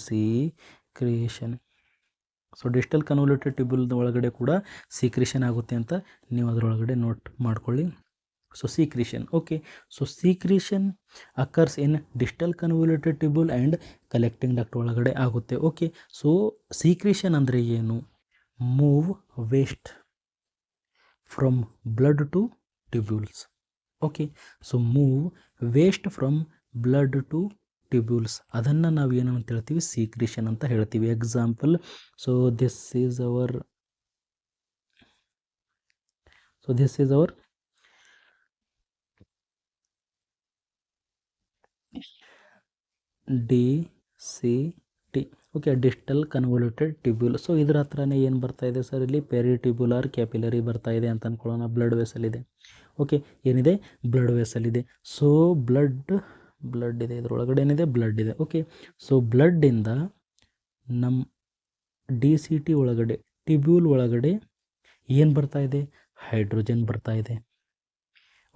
ಸೊ ಡಿಸ್ಟಲ್ ಕನ್ವಲ್ಯೂಟೆಡ್ ಟ್ಯೂಬ್ಯೂಲ್ ಒಳಗಡೆ ಕೂಡ ಸೀಕ್ರೇಷನ್ ಆಗುತ್ತೆ ಅಂತ ನೀವು ಅದರೊಳಗಡೆ ನೋಟ್ ಮಾಡ್ಕೊಳ್ಳಿ. So secretion. Okay, so secretion occurs in distal convoluted tubule and collecting duct ಒಳಗಡೆ ಆಗುತ್ತೆ. ಓಕೆ, ಸೊ ಸೀಕ್ರೇಷನ್ ಅಂದರೆ ಏನು? Move waste from blood to tubules. Okay, so move waste from blood to tubules, ಅದನ್ನು ನಾವು ಏನು ಅಂತ ಹೇಳ್ತೀವಿ ಸೀಕ್ರೇಷನ್ ಅಂತ ಹೇಳ್ತೀವಿ. Example, so this is our DCT. Okay, distal convoluted tubule. So ಇದ್ರ ಹತ್ರನೇ ಏನು ಬರ್ತಾ ಇದೆ ಸರ್, ಇಲ್ಲಿ ಪೆರಿಟ್ಯೂಬ್ಯುಲರ್ ಕ್ಯಾಪಿಲರಿ ಬರ್ತಾ ಇದೆ ಅಂತ ಅಂದ್ಕೊಳ್ಳೋಣ. ಬ್ಲಡ್ ವೆಸಲ್ ಇದೆ. ಓಕೆ, ಏನಿದೆ ಬ್ಲಡ್ ವೆಸಲ್ ಇದೆ. ಸೊ ಬ್ಲಡ್ ಇದೆ, ಇದರೊಳಗಡೆ ಏನಿದೆ ಬ್ಲಡ್ ಇದೆ. ಓಕೆ, ಸೊ ಬ್ಲಡ್ಡಿಂದ ನಮ್ಮ DCT ಒಳಗಡೆ ಟ್ಯೂಬ್ಯೂಲ್ ಒಳಗಡೆ ಏನು ಬರ್ತಾ ಇದೆ? ಹೈಡ್ರೋಜನ್ ಬರ್ತಾ ಇದೆ.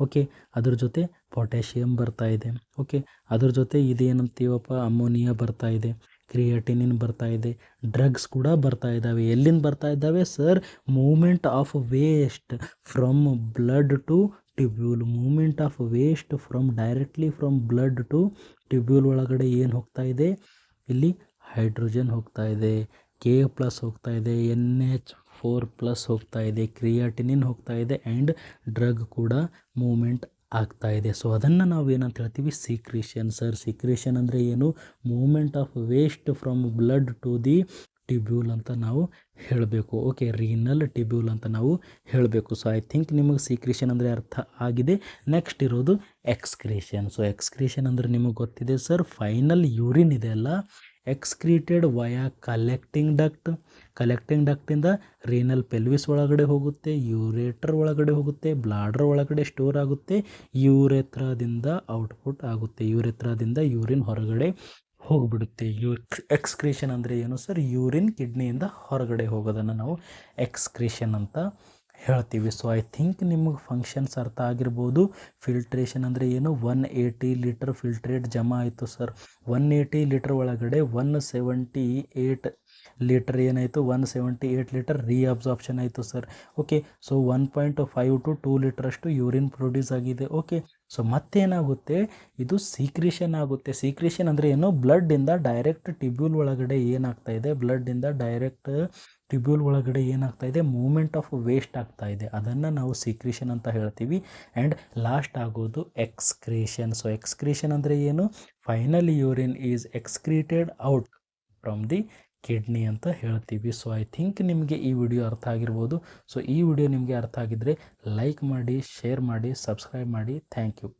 ಓಕೆ, ಅದ್ರ ಜೊತೆ ಪೊಟ್ಯಾಷಿಯಮ್ ಬರ್ತಾ ಇದೆ. ಓಕೆ, ಅದ್ರ ಜೊತೆ ಇದೇನಂತೀವಪ್ಪ ಅಮೋನಿಯಾ ಬರ್ತಾ ಇದೆ, ಕ್ರಿಯಾಟಿನಿನ್ ಬರ್ತಾ ಇದೆ, ಡ್ರಗ್ಸ್ ಕೂಡ ಬರ್ತಾ ಇದ್ದಾವೆ. ಎಲ್ಲಿಂದ ಬರ್ತಾ ಇದ್ದಾವೆ sir? Movement of waste from blood to tubule. Movement of waste directly from blood to tubule ಒಳಗಡೆ ಏನು ಹೋಗ್ತಾ ಇದೆ? ಇಲ್ಲಿ ಹೈಡ್ರೋಜನ್ ಹೋಗ್ತಾ ಇದೆ, K+ ಹೋಗ್ತಾ ಇದೆ, NH4+ ಹೋಗ್ತಾ ಇದೆ, ಕ್ರಿಯಾಟಿನಿನ್ ಹೋಗ್ತಾ ಇದೆ ಆ್ಯಂಡ್ ಡ್ರಗ್ ಕೂಡ ಮೂಮೆಂಟ್ ಆಗ್ತಾ ಇದೆ. ಸೊ ಅದನ್ನು ನಾವು ಏನಂತ ಹೇಳ್ತೀವಿ ಸೀಕ್ರೇಷನ್. ಸರ್ ಸೀಕ್ರೇಷನ್ ಅಂದರೆ ಏನು? Movement of waste from blood to the tubule ಅಂತ ನಾವು ಹೇಳಬೇಕು. ಓಕೆ, ರೀನಲ್ ಟ್ಯೂಬ್ಯೂಲ್ ಅಂತ ನಾವು ಹೇಳಬೇಕು. ಸೊ ಐ ಥಿಂಕ್ ನಿಮಗೆ ಸೀಕ್ರೇಷನ್ ಅಂದರೆ ಅರ್ಥ ಆಗಿದೆ. ನೆಕ್ಸ್ಟ್ ಇರೋದು ಎಕ್ಸ್ಕ್ರೀಷನ್. ಸೊ ಎಕ್ಸ್ಕ್ರೀಷನ್ ಅಂದರೆ ನಿಮಗೆ ಗೊತ್ತಿದೆ ಸರ್, ಫೈನಲ್ ಯೂರಿನ್ ಇದೆ ಅಲ್ಲ, ಎಕ್ಸ್ಕ್ರೀಟೆಡ್ ವಯಾ ಕಲೆಕ್ಟಿಂಗ್ ಡಕ್ಟಿಂದ ರೀನಲ್ ಪೆಲ್ವಿಸ್ ಒಳಗಡೆ ಹೋಗುತ್ತೆ, ಯೂರೇಟರ್ ಒಳಗಡೆ ಹೋಗುತ್ತೆ, ಬ್ಲಾಡರ್ ಒಳಗಡೆ ಸ್ಟೋರ್ ಆಗುತ್ತೆ, ಯೂರೆಥ್ರಾದಿಂದ ಔಟ್ಪುಟ್ ಆಗುತ್ತೆ. ಯೂರೆಥ್ರಾದಿಂದ ಯೂರಿನ್ ಹೊರಗಡೆ ಹೋಗಿಬಿಡುತ್ತೆ. ಎಕ್ಸ್ಕ್ರೀಷನ್ ಅಂದರೆ ಏನು ಸರ್? ಯೂರಿನ್ ಕಿಡ್ನಿಯಿಂದ ಹೊರಗಡೆ ಹೋಗೋದನ್ನು ನಾವು ಎಕ್ಸ್ಕ್ರೀಷನ್ ಅಂತ ಹೇಳ್ತೀವಿ. ಸೊ ಐ ಥಿಂಕ್ ನಿಮಗೆ ಫಂಕ್ಷನ್ಸ್ ಅರ್ಥ ಆಗಿರ್ಬೋದು. ಫಿಲ್ಟ್ರೇಷನ್ ಅಂದರೆ ಏನು? 180 ಲೀಟರ್ ಫಿಲ್ಟ್ರೇಟ್ ಜಮಾ ಆಯಿತು ಸರ್. 180 ಲೀಟರ್ ಒಳಗಡೆ 178 ಲೀಟರ್ ಏನಾಯಿತು? 178 ಲೀಟರ್ ರೀಅಬ್ಸಾರ್ಪ್ಷನ್ ಆಯಿತು ಸರ್. ಓಕೆ, ಸೊ 1.5 to 2 ಲೀಟರಷ್ಟು ಯೂರಿನ್ ಪ್ರೊಡ್ಯೂಸ್ ಆಗಿದೆ. ಓಕೆ, ಸೊ ಮತ್ತೇನಾಗುತ್ತೆ? ಇದು ಸೀಕ್ರೇಷನ್ ಆಗುತ್ತೆ. ಸೀಕ್ರೇಷನ್ ಅಂದರೆ ಏನು? ಬ್ಲಡ್ಡಿಂದ ಡೈರೆಕ್ಟ್ ಟ್ಯೂಬ್ಯೂಲ್ ಒಳಗಡೆ ಏನಾಗ್ತಾ ಇದೆ? ಟ್ಯೂಬ್ಯೂಲ್ ಒಳಗಡೆ ಏನಾಗ್ತಾ ಇದೆ? ಮೂಮೆಂಟ್ ಆಫ್ ವೇಸ್ಟ್ ಆಗ್ತಾ ಇದೆ, ಅದನ್ನು ನಾವು ಸೀಕ್ರೇಷನ್ ಅಂತ ಹೇಳ್ತೀವಿ. ಆ್ಯಂಡ್ ಲಾಸ್ಟ್ ಆಗೋದು ಎಕ್ಸ್ಕ್ರೀಷನ್. ಸೊ ಎಕ್ಸ್ಕ್ರೀಷನ್ ಅಂದರೆ ಏನು? Final urine is excreted out from the kidney ಅಂತ ಹೇಳ್ತೀವಿ. ಸೊ ಐ ಥಿಂಕ್ ನಿಮಗೆ ಈ ವಿಡಿಯೋ ಅರ್ಥ ಆಗಿರ್ಬೋದು. ಸೊ ಈ ವಿಡಿಯೋ ನಿಮಗೆ ಅರ್ಥ ಆಗಿದ್ದರೆ ಲೈಕ್ ಮಾಡಿ, ಶೇರ್ ಮಾಡಿ, ಸಬ್ಸ್ಕ್ರೈಬ್ ಮಾಡಿ. Thank you.